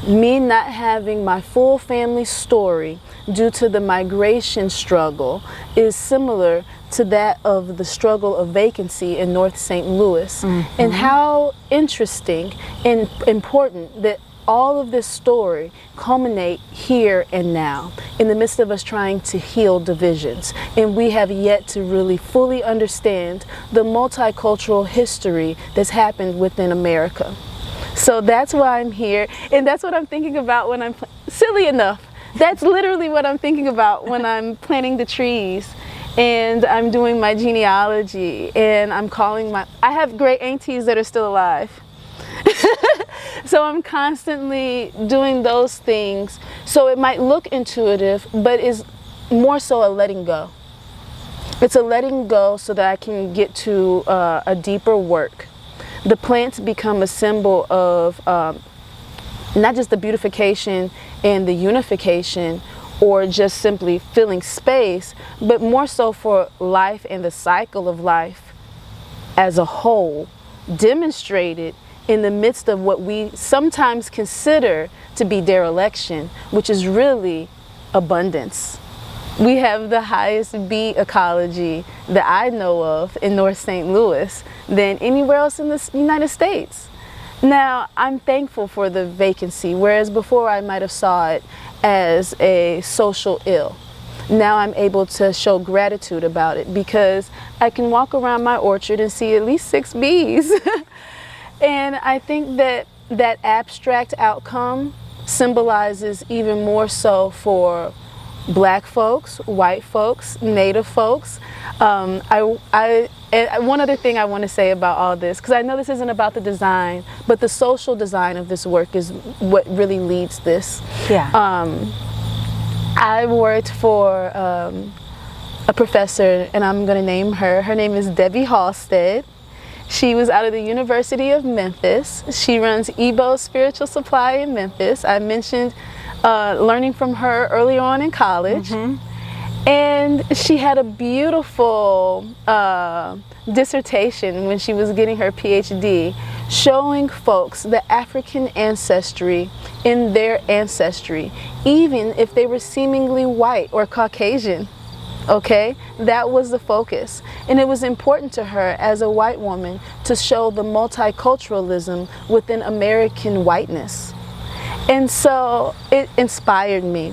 Me not having my full family story due to the migration struggle is similar to that of the struggle of vacancy in North St. Louis. And how interesting and important that all of this story culminate here and now in the midst of us trying to heal divisions. And we have yet to really fully understand the multicultural history that's happened within America. So that's why I'm here, and that's what I'm thinking about when I'm, silly enough, that's literally what I'm thinking about when I'm planting the trees and I'm doing my genealogy and I'm calling I have great aunties that are still alive. So I'm constantly doing those things. So it might look intuitive, but is more so a letting go. It's a letting go so that I can get to a deeper work. The plants become a symbol of not just the beautification and the unification or just simply filling space, but more so for life and the cycle of life as a whole, demonstrated in the midst of what we sometimes consider to be dereliction, which is really abundance. We have the highest bee ecology that I know of in North St. Louis than anywhere else in the United States. Now, I'm thankful for the vacancy, whereas before I might have saw it as a social ill. Now I'm able to show gratitude about it because I can walk around my orchard and see at least 6 bees. And I think that that abstract outcome symbolizes even more so for Black folks, white folks, Native folks. And one other thing I want to say about all this, because I know this isn't about the design, but the social design of this work is what really leads this. Yeah. I worked for a professor, and I'm going to name her. Her name is Debbie Halstead. She was out of the University of Memphis. She runs Ebo's Spiritual Supply in Memphis. I mentioned learning from her early on in college. And she had a beautiful dissertation when she was getting her PhD, showing folks the African ancestry in their ancestry, even if they were seemingly white or Caucasian. Okay, that was the focus. And it was important to her as a white woman to show the multiculturalism within American whiteness. And so it inspired me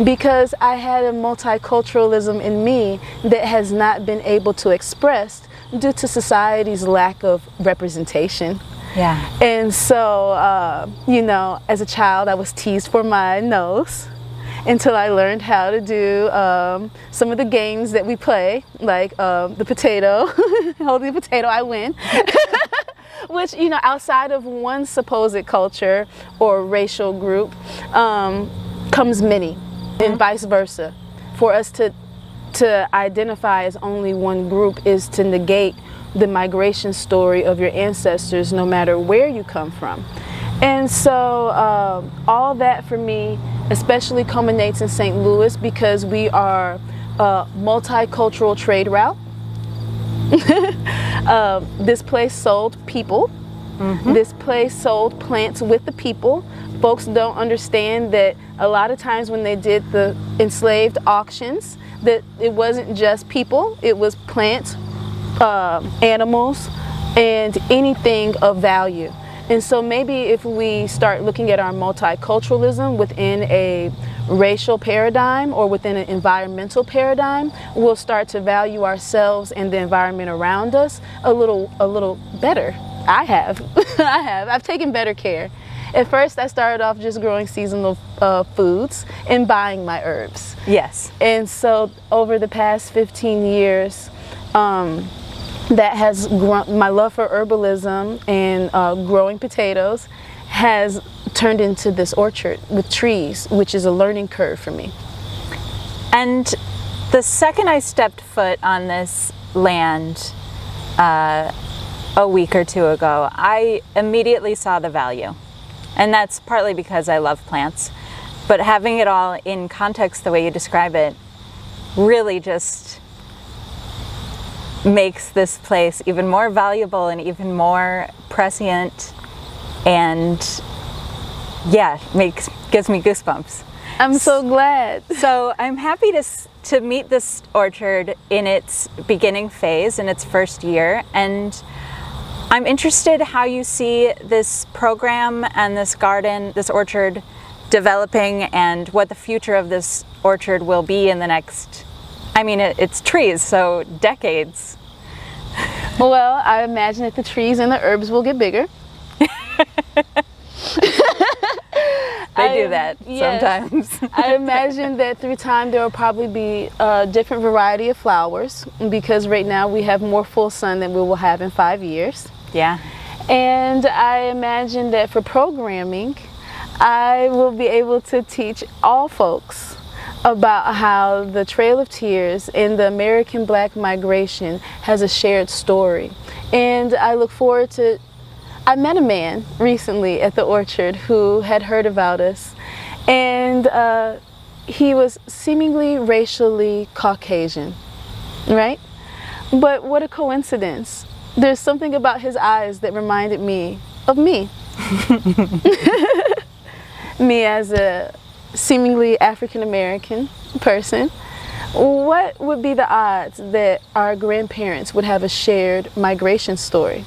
because I had a multiculturalism in me that has not been able to express due to society's lack of representation. Yeah. And so, you know, as a child, I was teased for my nose until I learned how to do some of the games that we play, like the potato, holding the potato, I win. Which, you know, outside of one supposed culture or racial group comes many, and vice versa. For us to identify as only one group is to negate the migration story of your ancestors, no matter where you come from. And so all that for me especially culminates in St. Louis because we are a multicultural trade route. This place sold people. This place sold plants with the people. Folks don't understand that a lot of times when they did the enslaved auctions, that it wasn't just people, it was plants, animals, and anything of value. And so maybe if we start looking at our multiculturalism within a racial paradigm or within an environmental paradigm, we'll start to value ourselves and the environment around us a little better. I have. I've taken better care. At first, I started off just growing seasonal foods and buying my herbs. Yes. And so over the past 15 years, that has grown, my love for herbalism and growing potatoes has turned into this orchard with trees, which is a learning curve for me. And the second I stepped foot on this land, a week or two ago, I immediately saw the value. And that's partly because I love plants. But having it all in context the way you describe it really just makes this place even more valuable and even more prescient, and yeah, gives me goosebumps. I'm so glad. So I'm happy to meet this orchard in its beginning phase, in its first year, and I'm interested how you see this program and this garden, this orchard developing, and what the future of this orchard will be in the next, I mean, it's trees, so decades. Well, I imagine that the trees and the herbs will get bigger. They do that yes. sometimes. I imagine that through time there will probably be a different variety of flowers, because right now we have more full sun than we will have in 5 years. Yeah. And I imagine that for programming, I will be able to teach all folks about how the Trail of Tears and the American Black migration has a shared story. And I look forward to, I met a man recently at the orchard who had heard about us, and he was seemingly racially Caucasian, right? But what a coincidence. There's something about his eyes that reminded me of me. Me as a seemingly African-American person. What would be the odds that our grandparents would have a shared migration story,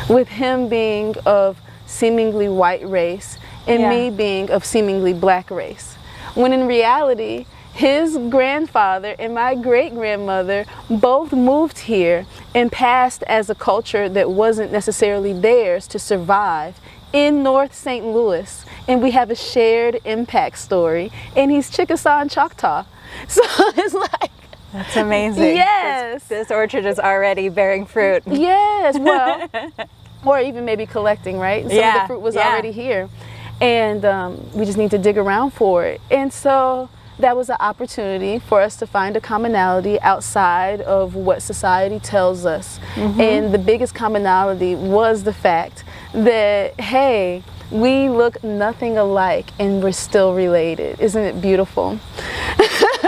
with him being of seemingly white race and me being of seemingly black race, when in reality his grandfather and my great-grandmother both moved here and passed as a culture that wasn't necessarily theirs to survive in North St. Louis, and we have a shared impact story, and he's Chickasaw and Choctaw. So it's like, that's amazing. Yes. This orchard is already bearing fruit. Yes, well, or even maybe collecting, right? Some of the fruit was already here, and we just need to dig around for it. And so that was an opportunity for us to find a commonality outside of what society tells us. And the biggest commonality was the fact that, hey, we look nothing alike and we're still related. Isn't it beautiful?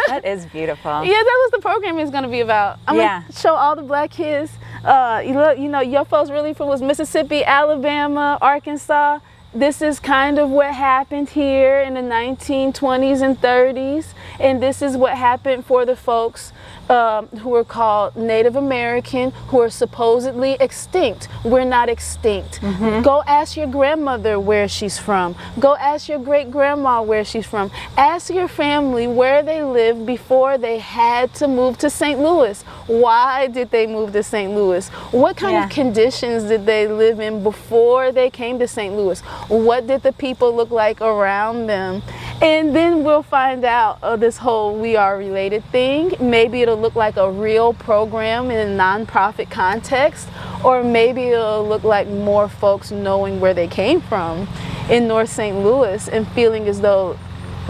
That is beautiful. Yeah, that was the program is going to be about. I'm going to show all the black kids, you know, your folks really from was Mississippi, Alabama, Arkansas. This is kind of what happened here in the 1920s and 30s, and this is what happened for the folks who were called Native American, who are supposedly extinct. We're not extinct. Go ask your grandmother where she's from. Go ask your great-grandma where she's from. Ask your family where they lived before they had to move to St. Louis. Why did they move to St. Louis? What kind of conditions did they live in before they came to St. Louis? What did the people look like around them? And then we'll find out this whole we are related thing. Maybe it'll look like a real program in a nonprofit context, or maybe it'll look like more folks knowing where they came from in North St. Louis and feeling as though,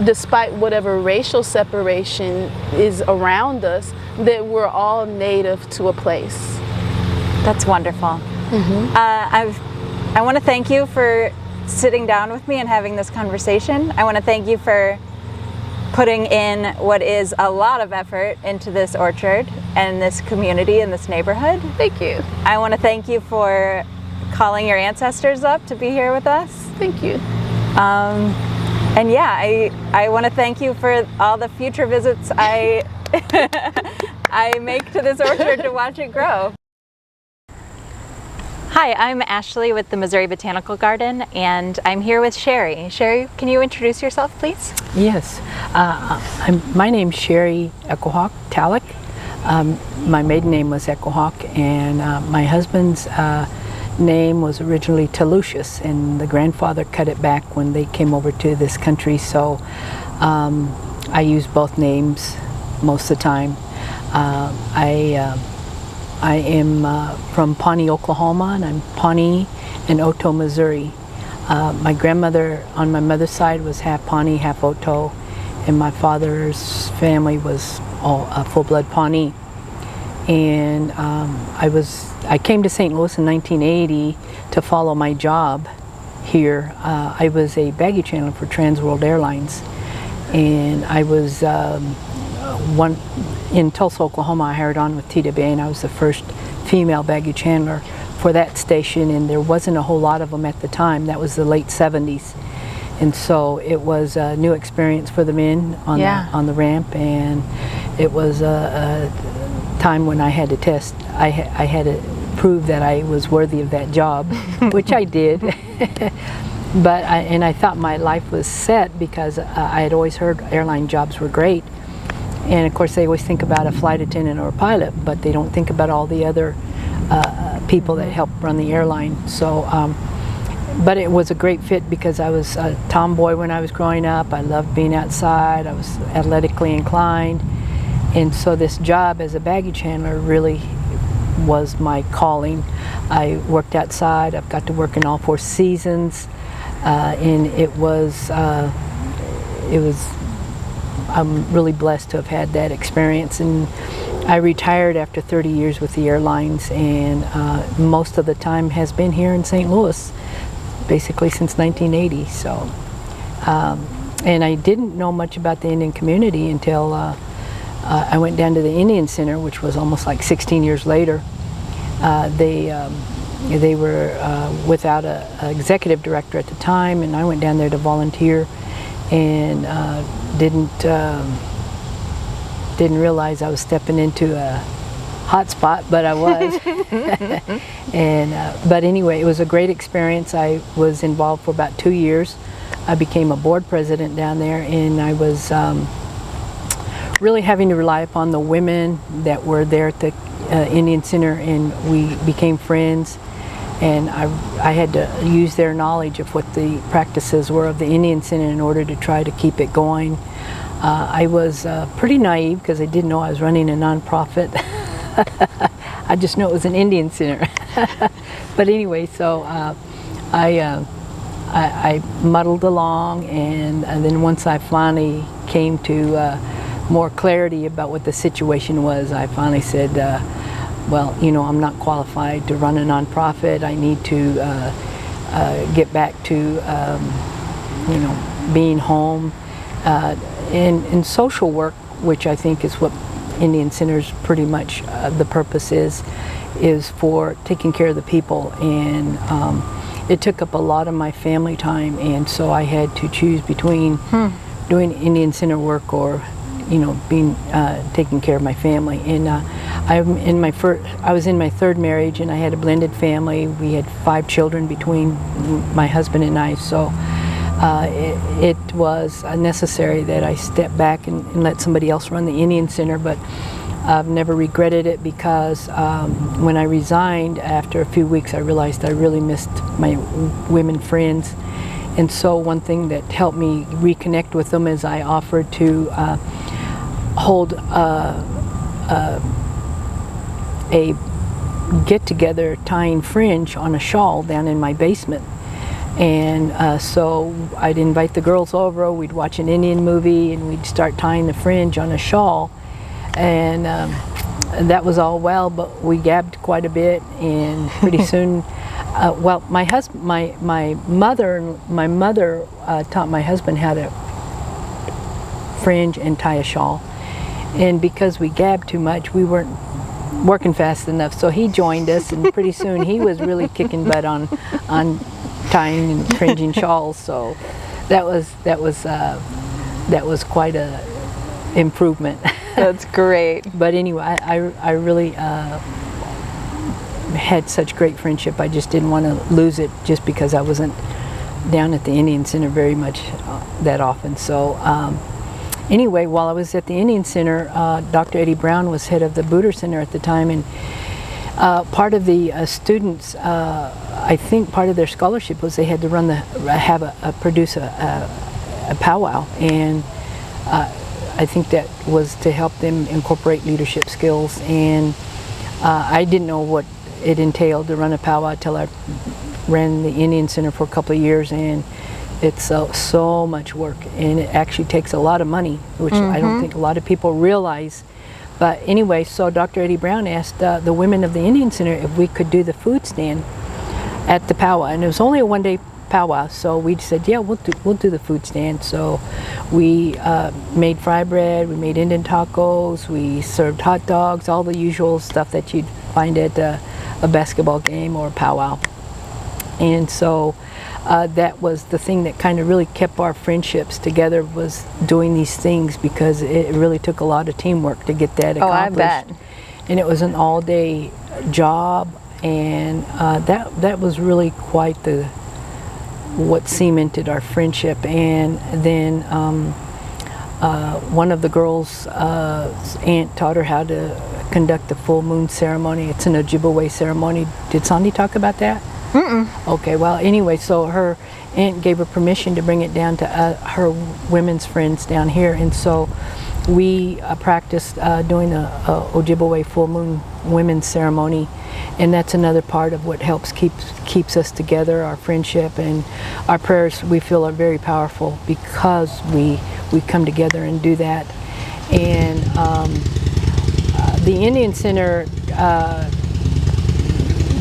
despite whatever racial separation is around us, that we're all native to a place. That's wonderful. I want to thank you for sitting down with me and having this conversation. I want to thank you for putting in what is a lot of effort into this orchard and this community and this neighborhood. Thank you. I want to thank you for calling your ancestors up to be here with us. Thank you. And yeah, I want to thank you for all the future visits I make to this orchard to watch it grow. Hi, I'm Ashley with the Missouri Botanical Garden, and I'm here with Sherry. Sherry, can you introduce yourself, please? Yes, my name's Sherry Echohawk Talek. My maiden name was Echohawk, and my husband's name was originally Telucius, and the grandfather cut it back when they came over to this country, so I use both names most of the time. I am from Pawnee, Oklahoma, and I'm Pawnee and Otoe, Missouri. My grandmother on my mother's side was half Pawnee, half Otoe, and my father's family was all full-blood Pawnee. And I came to St. Louis in 1980 to follow my job here. I was a baggage handler for Trans World Airlines, and I was in Tulsa, Oklahoma. I hired on with TWA, and I was the first female baggage handler for that station, and there wasn't a whole lot of them at the time. That was the late 70s. And so it was a new experience for the men on the ramp, and it was a time when I had to test. I had to prove that I was worthy of that job, which I did. But I thought my life was set because I had always heard airline jobs were great. And of course they always think about a flight attendant or a pilot, but they don't think about all the other people that help run the airline. So, but it was a great fit because I was a tomboy when I was growing up. I loved being outside. I was athletically inclined. And so this job as a baggage handler really was my calling. I worked outside. I've got to work in all 4 seasons. And I'm really blessed to have had that experience. And I retired after 30 years with the airlines, and most of the time has been here in St. Louis, basically since 1980. So, and I didn't know much about the Indian community until I went down to the Indian Center, which was almost like 16 years later. They were without an executive director at the time, and I went down there to volunteer, and didn't realize I was stepping into a hot spot, but I was. But anyway, it was a great experience. I was involved for about 2 years. I became a board president down there, and I was really having to rely upon the women that were there at the Indian Center, and we became friends. And I had to use their knowledge of what the practices were of the Indian Center in order to try to keep it going. I was pretty naive because I didn't know I was running a nonprofit. I just know it was an Indian Center. But anyway, so I muddled along, and then once I finally came to more clarity about what the situation was, I finally said, well, you know, I'm not qualified to run a nonprofit. I need to get back to, you know, being home. In social work, which I think is what Indian Centers pretty much the purpose is for taking care of the people. And it took up a lot of my family time, and so I had to choose between doing Indian Center work or, you know, being taking care of my family. And I was in my 3rd marriage, and I had a blended family. We had 5 children between my husband and I. So it was necessary that I step back and let somebody else run the Indian Center. But I've never regretted it because when I resigned after a few weeks, I realized I really missed my women friends. And so one thing that helped me reconnect with them is I offered to hold a get-together tying fringe on a shawl down in my basement. And so I'd invite the girls over, we'd watch an Indian movie, and we'd start tying the fringe on a shawl. And that was all well, but we gabbed quite a bit, and pretty soon, well, my mother taught my husband how to fringe and tie a shawl. And because we gabbed too much, we weren't working fast enough, so he joined us, and pretty soon he was really kicking butt on tying and fringing shawls. So that was quite a improvement. That's great. But anyway, I really had such great friendship. I just didn't want to lose it just because I wasn't down at the Indian Center very much that often. So anyway, while I was at the Indian Center, Dr. Eddie Brown was head of the Booter Center at the time, and part of the students, I think part of their scholarship was they had to produce a powwow, and I think that was to help them incorporate leadership skills. And I didn't know what it entailed to run a powwow until I ran the Indian Center for a couple of years, and it's so much work, and it actually takes a lot of money, which I don't think a lot of people realize But anyway, so Dr. Eddie Brown asked the women of the Indian Center if we could do the food stand at the powwow, and it was only a one-day powwow, so we said, yeah, we'll do the food stand. So we made fry bread, we made Indian tacos, we served hot dogs, all the usual stuff that you'd find at a basketball game or a powwow. And so that was the thing that kind of really kept our friendships together, was doing these things, because it really took a lot of teamwork to get that accomplished. Oh, I bet. And it was an all-day job, and that was really quite what cemented our friendship. And then one of the girls' aunt taught her how to conduct the full moon ceremony. It's an Ojibwe ceremony. Did Sandy talk about that? Mm-mm. Okay, well, anyway, so her aunt gave her permission to bring it down to her women's friends down here, and so we practiced doing a Ojibwe full moon women's ceremony, and that's another part of what helps keeps us together, our friendship, and our prayers, we feel, are very powerful because we come together and do that. And the Indian Center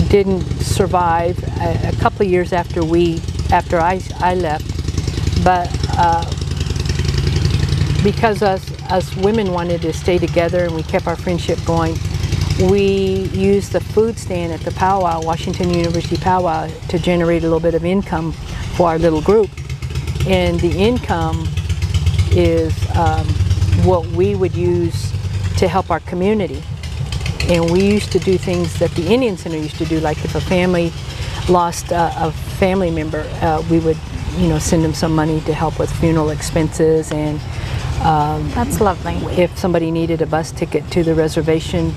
didn't survive a couple of years after I left, but because us women wanted to stay together and we kept our friendship going, we used the food stand at the powwow, Washington University powwow, to generate a little bit of income for our little group. And the income is what we would use to help our community. And we used to do things that the Indian Center used to do, like if a family lost a family member, we would, send them some money to help with funeral expenses. And That's lovely. if somebody needed a bus ticket to the reservation,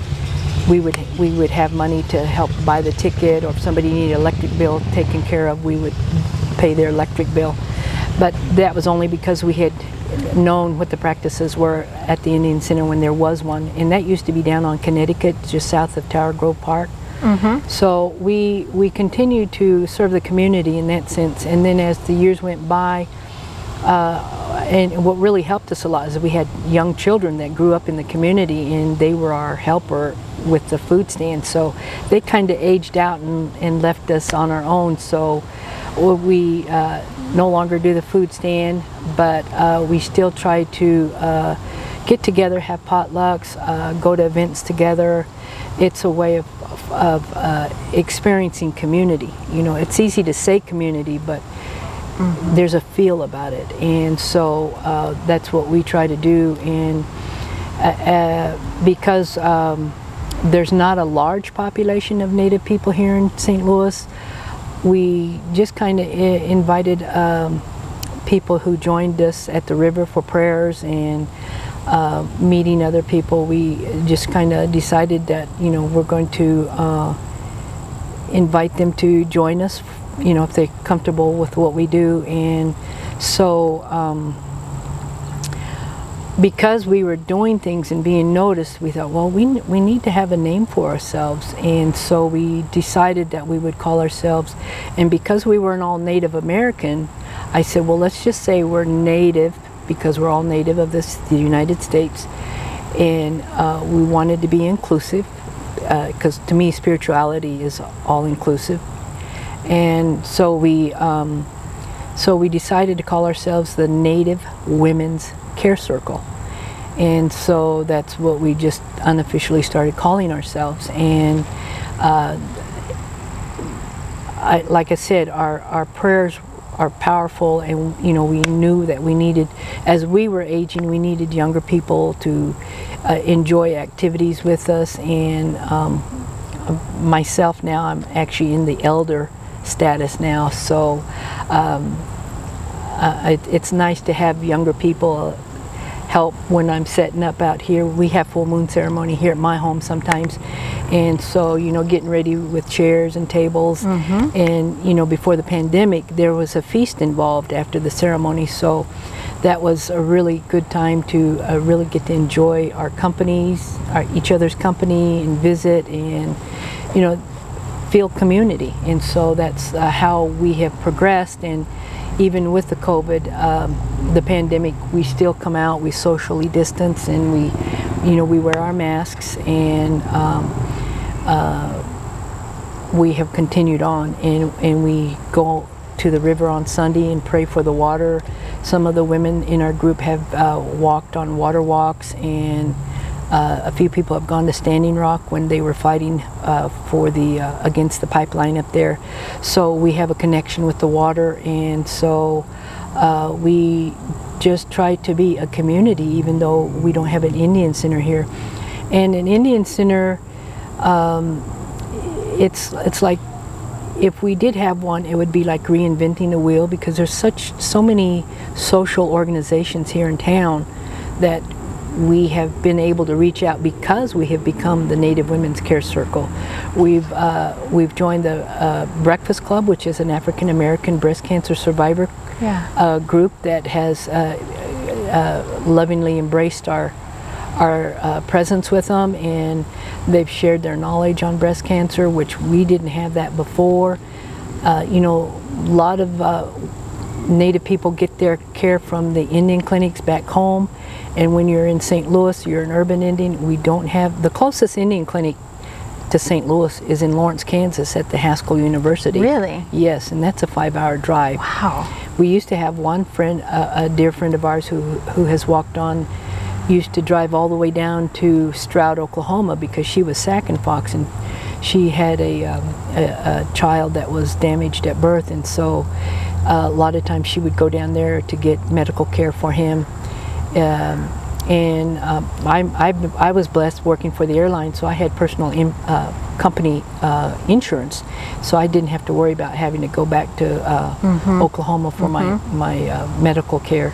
we would have money to help buy the ticket, or if somebody needed an electric bill taken care of, we would pay their electric bill. But that was only because we had known what the practices were at the Indian Center when there was one, and that used to be down on Connecticut, just south of Tower Grove Park. Mm-hmm. So we continued to serve the community in that sense, and then as the years went by, and what really helped us a lot is we had young children that grew up in the community, and they were our helper with the food stand. So they kind of aged out and left us on our own. So we no longer do the food stand, but we still try to get together, have potlucks, go to events together. It's a way of experiencing community. It's easy to say community, but there's a feel about it, and so that's what we try to do. And because there's not a large population of Native people here in St. Louis, we just kind of invited people who joined us at the river for prayers and meeting other people. We just kind of decided that we're going to invite them to join us, if they're comfortable with what we do. And so because we were doing things and being noticed, we thought, well, we need to have a name for ourselves. And so we decided that we would call ourselves, and because we weren't all Native American, I said, well, let's just say we're Native, because we're all native of the United States. And we wanted to be inclusive, because to me spirituality is all inclusive. And so we decided to call ourselves the Native Women's Care Circle. And so that's what we just unofficially started calling ourselves. And like I said, our prayers are powerful, and we knew that we needed, as we were aging, we needed younger people to enjoy activities with us. And myself now, I'm actually in the elder status now, so it's nice to have younger people help when I'm setting up out here. We have full moon ceremony here at my home sometimes, and so getting ready with chairs and tables. Mm-hmm. And before the pandemic there was a feast involved after the ceremony, so that was a really good time to really get to enjoy our companies, each other's company, and visit and feel community. And so that's how we have progressed. And even with the COVID, the pandemic, we still come out, we socially distance, and you know, we wear our masks, and we have continued on, and we go to the river on Sunday and pray for the water. Some of the women in our group have walked on water walks, and a few people have gone to Standing Rock when they were fighting for the against the pipeline up there. So we have a connection with the water, and so we just try to be a community, even though we don't have an Indian center here. And an Indian center, it's like, if we did have one, it would be like reinventing the wheel, because there's so many social organizations here in town that we have been able to reach out because we have become the Native Women's Care Circle. We've joined the Breakfast Club, which is an African American breast cancer survivor group that has lovingly embraced our presence with them, and they've shared their knowledge on breast cancer, which we didn't have that before. You know, a lot of Native people get their care from the Indian clinics back home, and when you're in St. Louis, you're an urban Indian. We don't have, the closest Indian clinic to St. Louis is in Lawrence, Kansas at the Haskell University. Really? Yes, and that's a 5-hour drive. Wow. We used to have one friend, a dear friend of ours who has walked on, used to drive all the way down to Stroud, Oklahoma, because she was sac and fox, and she had a child that was damaged at birth, and so a lot of times she would go down there to get medical care for him. I was blessed working for the airline, so I had personal company insurance, so I didn't have to worry about having to go back to Oklahoma for my medical care.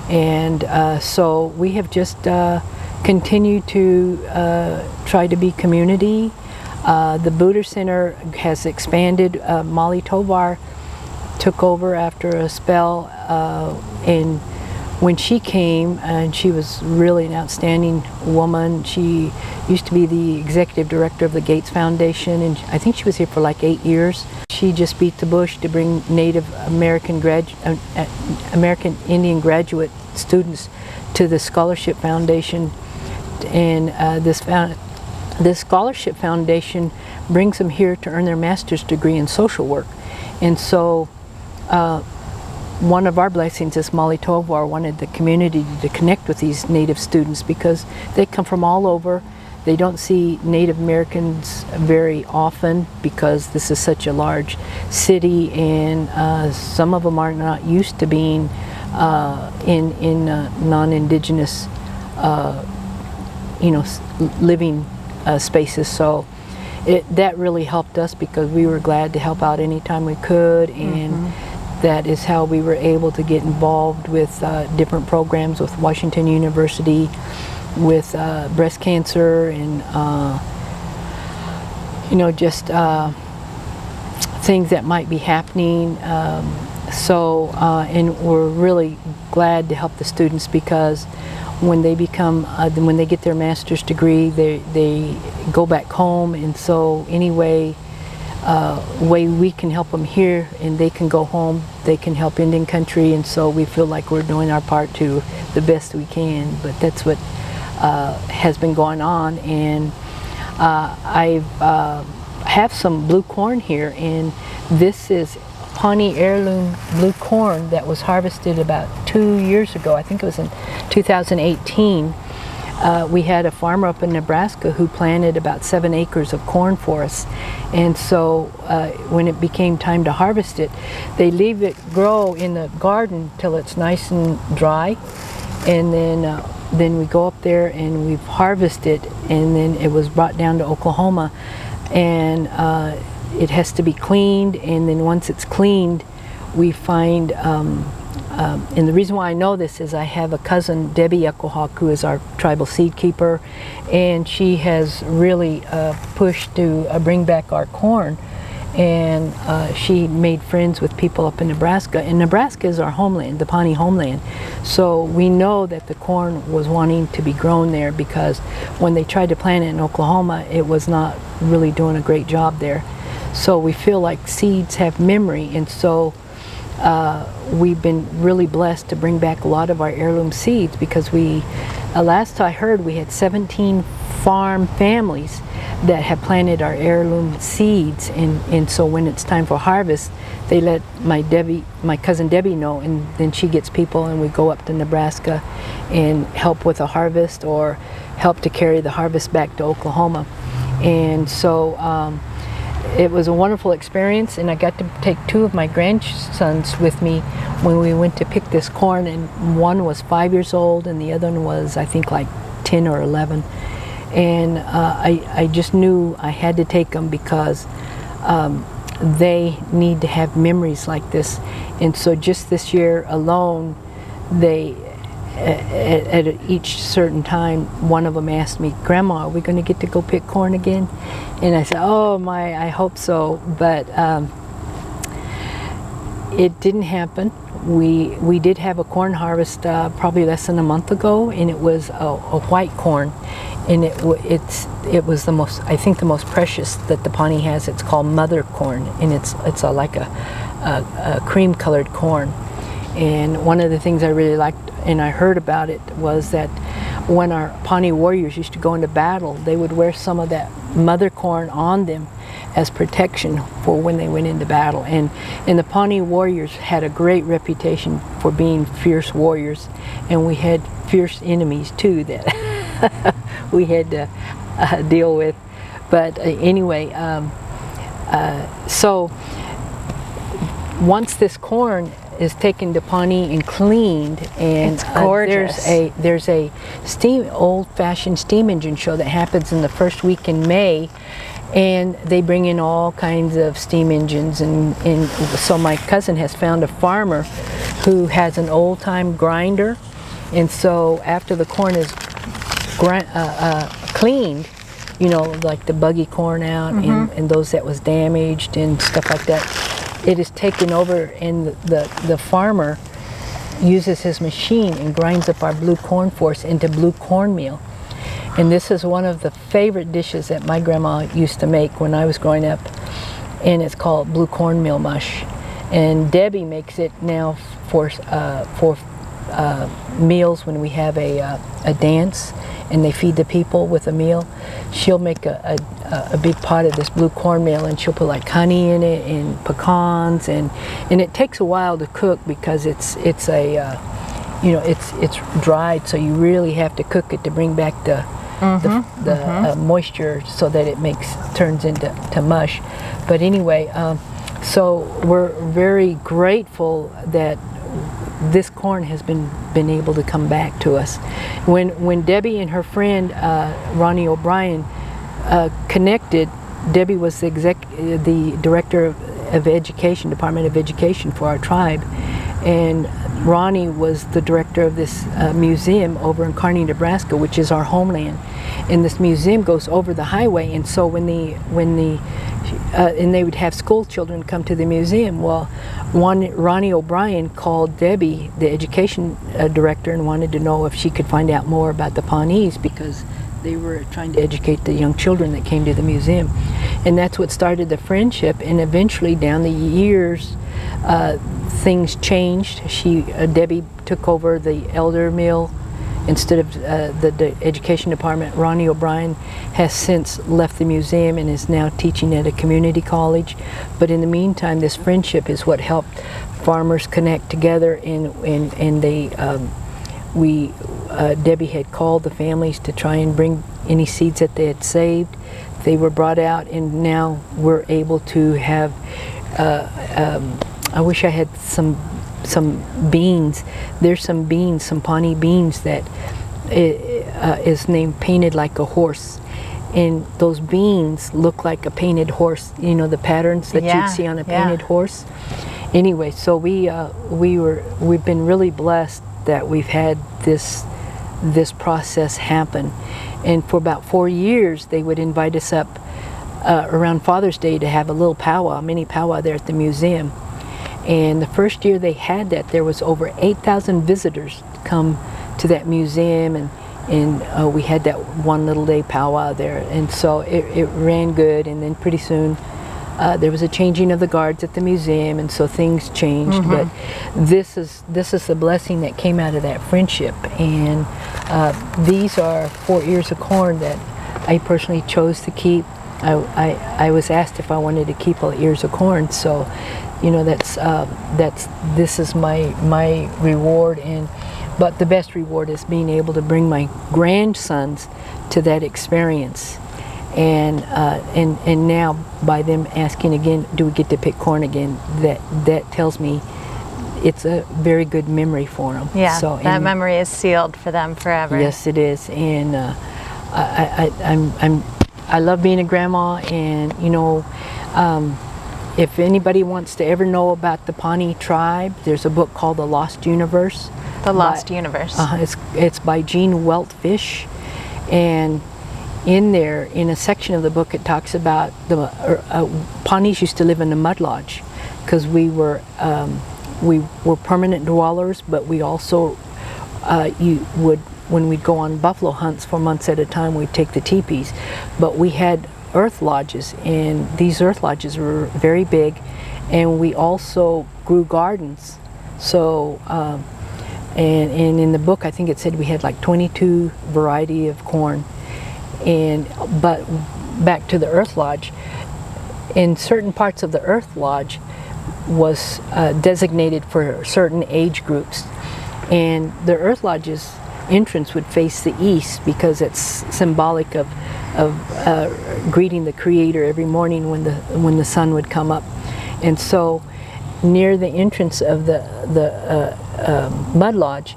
And so we have just continued to try to be community. The Buddha Center has expanded. Molly Tovar took over after a spell, and when she came, and she was really an outstanding woman. She used to be the executive director of the Gates Foundation, and I think she was here for like 8 years. She just beat the bush to bring Native American Indian graduate students to the Scholarship Foundation, and this Scholarship Foundation brings them here to earn their master's degree in social work. And so one of our blessings is Molly Tovar wanted the community to connect with these Native students, because they come from all over. They don't see Native Americans very often because this is such a large city, and some of them are not used to being in non-Indigenous living spaces. So that really helped us, because we were glad to help out anytime we could, and that is how we were able to get involved with different programs with Washington University, with breast cancer, and just things that might be happening. And we're really glad to help the students, because when they become, when they get their master's degree, they go back home, and so anyway, way we can help them here and they can go home, they can help Indian country, and so we feel like we're doing our part to the best we can. But that's what has been going on, and I have some blue corn here, and this is Pawnee heirloom blue corn that was harvested about 2 years ago. I think it was in 2018. We had a farmer up in Nebraska who planted about 7 acres of corn for us, and so when it became time to harvest it, they leave it grow in the garden till it's nice and dry, and then we go up there and we've harvested, and then it was brought down to Oklahoma, and it has to be cleaned, and then once it's cleaned, we find and the reason why I know this is I have a cousin, Debbie Echohawk, who is our tribal seed keeper, and she has really pushed to bring back our corn, and she made friends with people up in Nebraska, and Nebraska is our homeland, the Pawnee homeland, so we know that the corn was wanting to be grown there, because when they tried to plant it in Oklahoma, it was not really doing a great job there. So we feel like seeds have memory, and so we've been really blessed to bring back a lot of our heirloom seeds, because we last I heard, we had 17 farm families that have planted our heirloom seeds, and so when it's time for harvest, they let my cousin Debbie know, and then she gets people, and we go up to Nebraska and help with the harvest or help to carry the harvest back to Oklahoma. And so it was a wonderful experience, and I got to take 2 of my grandsons with me when we went to pick this corn, and one was 5 years old and the other one was, I think, like 10 or 11. And I just knew I had to take them because they need to have memories like this. And so just this year alone, they at each certain time, one of them asked me, "Grandma, are we going to get to go pick corn again?" And I said, "Oh my, I hope so." But it didn't happen. We did have a corn harvest probably less than a month ago, and it was a white corn, and it was the most, I think, the most precious that the Pawnee has. It's called mother corn, and it's like a cream colored corn. And one of the things I really liked, and I heard about it, was that when our Pawnee warriors used to go into battle, they would wear some of that mother corn on them as protection for when they went into battle. And the Pawnee warriors had a great reputation for being fierce warriors, and we had fierce enemies too that we had to deal with. But anyway, so once this corn is taken to Pawnee and cleaned, and It's gorgeous. there's a old-fashioned steam engine show that happens in the first week in May, and they bring in all kinds of steam engines, and so my cousin has found a farmer who has an old-time grinder, and so after the corn is cleaned, you know, like the buggy corn out, and those that was damaged and stuff like that, it is taken over, and the farmer uses his machine and grinds up our blue corn for us into blue cornmeal. And this is one of the favorite dishes that my grandma used to make when I was growing up, and it's called blue cornmeal mush. And Debbie makes it now for meals when we have a dance and they feed the people with a meal. She'll make a big pot of this blue cornmeal, and she'll put like honey in it and pecans, and it takes a while to cook because it's dried, so you really have to cook it to bring back the moisture so that it turns into mush. But anyway, so we're very grateful that this corn has been able to come back to us. When Debbie and her friend Ronnie O'Brien connected, Debbie was the director of education, Department of Education for our tribe, and Ronnie was the director of this museum over in Kearney, Nebraska, which is our homeland. And this museum goes over the highway, and so when they would have school children come to the museum. Well, Ronnie O'Brien called Debbie, the education director, and wanted to know if she could find out more about the Pawnees, because they were trying to educate the young children that came to the museum. And that's what started the friendship, and eventually down the years things changed. Debbie took over the elder meal instead of the education department. Ronnie O'Brien has since left the museum and is now teaching at a community college. But in the meantime, this friendship is what helped farmers connect together, and Debbie had called the families to try and bring any seeds that they had saved. They were brought out, and now we're able to have, I wish I had some beans. There's some beans, some Pawnee beans that is named Painted Like a Horse. And those beans look like a painted horse, you know, the patterns that you'd see on a painted horse. Anyway, so we've been really blessed that we've had this process happen. And for about 4 years, they would invite us up around Father's Day to have a little powwow, mini powwow there at the museum. And the first year they had that, there was over 8,000 visitors come to that museum, and we had that one little day powwow there. And so it ran good, and then pretty soon there was a changing of the guards at the museum, and so things changed. But this is the blessing that came out of that friendship. And these are 4 ears of corn that I personally chose to keep. I was asked if I wanted to keep all ears of corn, so you know this is my reward. But the best reward is being able to bring my grandsons to that experience. And now by them asking again, do we get to pick corn again? That tells me it's a very good memory for them. Yeah, so, that memory is sealed for them forever. Yes, it is. And I love being a grandma. And you know, if anybody wants to ever know about the Pawnee tribe, there's a book called The Lost Universe. The Lost Universe. It's by Gene Weltfish, and in there, in a section of the book, it talks about the Pawnees used to live in a mud lodge because we were permanent dwellers, but we also when we'd go on buffalo hunts for months at a time, we'd take the teepees, but we had earth lodges, and these earth lodges were very big, and we also grew gardens. So and in the book, I think it said we had like 22 variety of corn. But back to the Earth Lodge, in certain parts of the Earth Lodge was designated for certain age groups, and the Earth Lodge's entrance would face the east because it's symbolic of greeting the Creator every morning when the sun would come up. And so near the entrance of the Mud Lodge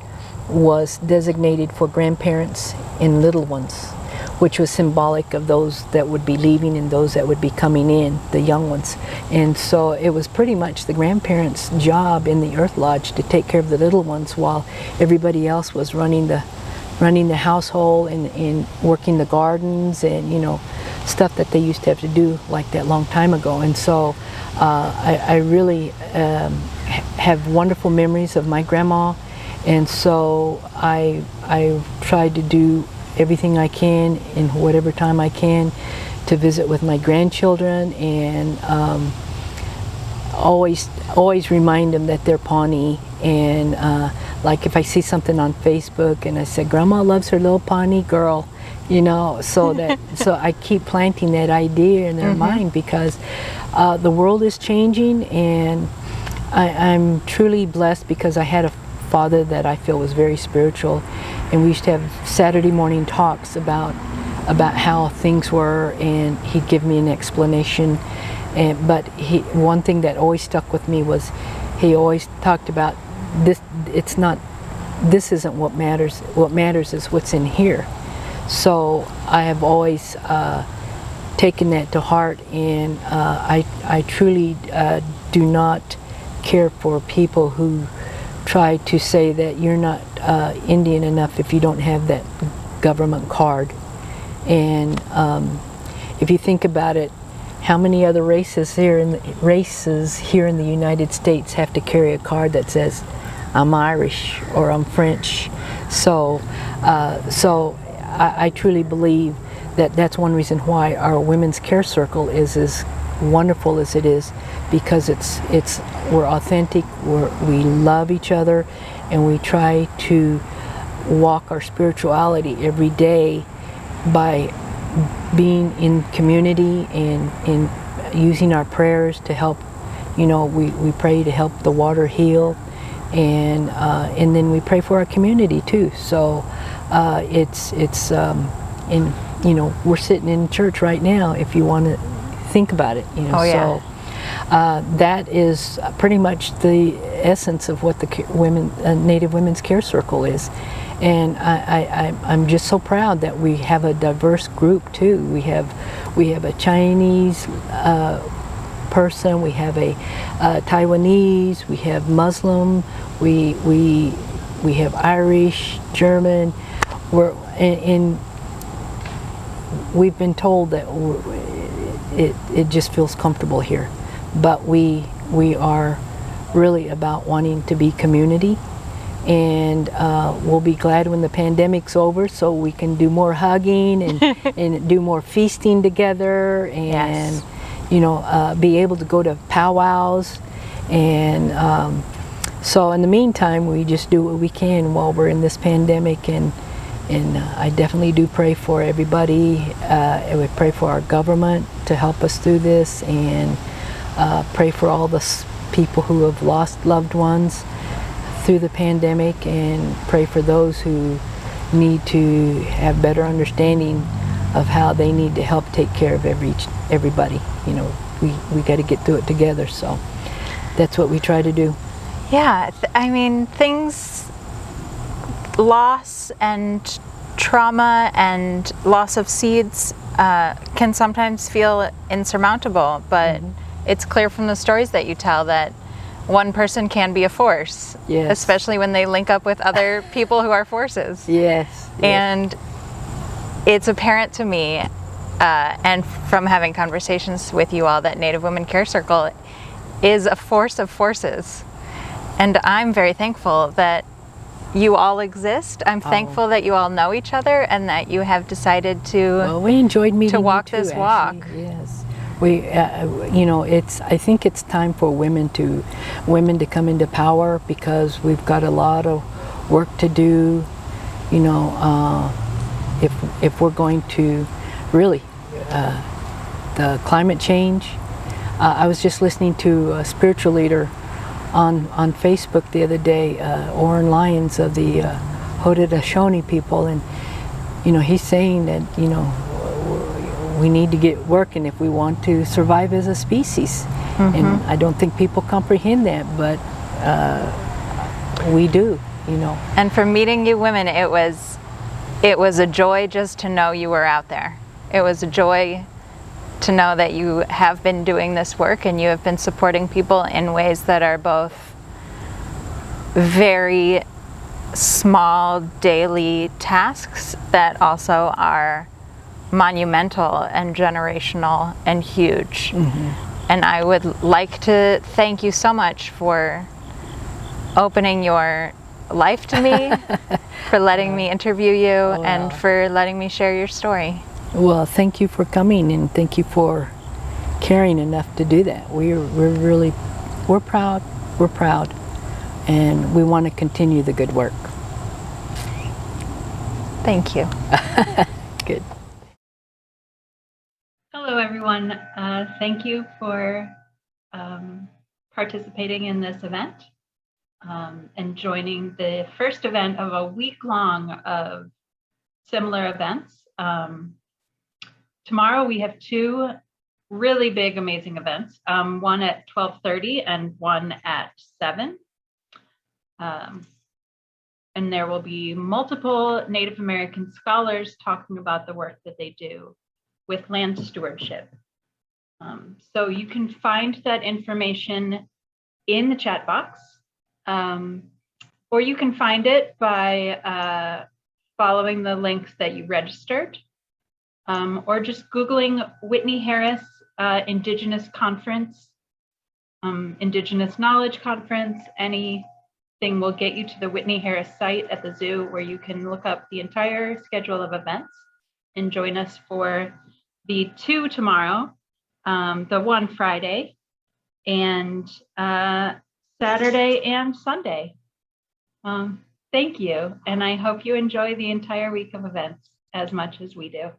was designated for grandparents and little ones, which was symbolic of those that would be leaving and those that would be coming in, the young ones. And so it was pretty much the grandparents' job in the Earth Lodge to take care of the little ones while everybody else was running the household and working the gardens and, you know, stuff that they used to have to do like that long time ago. And so I really have wonderful memories of my grandma, and so I tried to do everything I can in whatever time I can to visit with my grandchildren, and always remind them that they're Pawnee. And like if I see something on Facebook and I say Grandma loves her little Pawnee girl, you know, so I keep planting that idea in their mind, because the world is changing, and I'm truly blessed because I had a father that I feel was very spiritual, and we used to have Saturday morning talks about how things were, and he'd give me an explanation. But one thing that always stuck with me was he always talked about this. This isn't what matters. What matters is what's in here. So I have always taken that to heart, and I truly do not care for people who try to say that you're not Indian enough if you don't have that government card. And if you think about it, how many other races here in the United States have to carry a card that says I'm Irish or I'm French? So I truly believe that that's one reason why our women's care circle is as wonderful as it is, because we're authentic, we love each other, and we try to walk our spirituality every day by being in community and in using our prayers to help. You know, we pray to help the water heal, and then we pray for our community too. So you know, we're sitting in church right now if you want to think about it, you know. Oh, yeah. So that is pretty much the essence of what the Native Women's Care Circle is. And I'm just so proud that we have a diverse group too. We have a Chinese person, we have a Taiwanese, we have Muslim, we have Irish, German. We've been told that it just feels comfortable here, but we are really about wanting to be community, and we'll be glad when the pandemic's over so we can do more hugging and do more feasting together, and be able to go to powwows. And so in the meantime, we just do what we can while we're in this pandemic. And I definitely do pray for everybody. We pray for our government to help us through this, and pray for all the people who have lost loved ones through the pandemic, and pray for those who need to have better understanding of how they need to help take care of everybody. We got to get through it together, so that's what we try to do. Yeah, I mean, loss and trauma and loss of seeds can sometimes feel insurmountable, but it's clear from the stories that you tell that one person can be a force, Yes. especially when they link up with other people who are forces. Yes. And it's apparent to me, and from having conversations with you all, that Native Women Care Circle is a force of forces. And I'm very thankful that you all exist. I'm thankful that you all know each other and that you have decided to Well, we enjoyed meeting walk you too, this Ashley. walk. Yes, we, I think it's time for women to come into power, because we've got a lot of work to do. If we're going to really the climate change. I was just listening to a spiritual leader on Facebook the other day, Oren Lyons of the Haudenosaunee people, and he's saying that we need to get working if we want to survive as a species. And I don't think people comprehend that, but we do. And from meeting you women, it was a joy just to know you were out there. It was a joy to know that you have been doing this work and you have been supporting people in ways that are both very small daily tasks that also are monumental and generational and huge. And I would like to thank you so much for opening your life to me, for letting me interview you, and for letting me share your story. Well, thank you for coming, and thank you for caring enough to do that. We're proud, and we want to continue the good work. Thank you. Good. Hello, everyone. Thank you for participating in this event and joining the first event of a week-long of similar events. Tomorrow we have two really big, amazing events, one at 12:30 and one at 7. And there will be multiple Native American scholars talking about the work that they do with land stewardship. So you can find that information in the chat box, or you can find it by following the links that you registered, or just Googling Whitney Harris Indigenous Conference, Indigenous Knowledge Conference. Anything will get you to the Whitney Harris site at the zoo, where you can look up the entire schedule of events and join us for the 2 tomorrow, the 1 Friday, and Saturday and Sunday. Thank you, and I hope you enjoy the entire week of events as much as we do.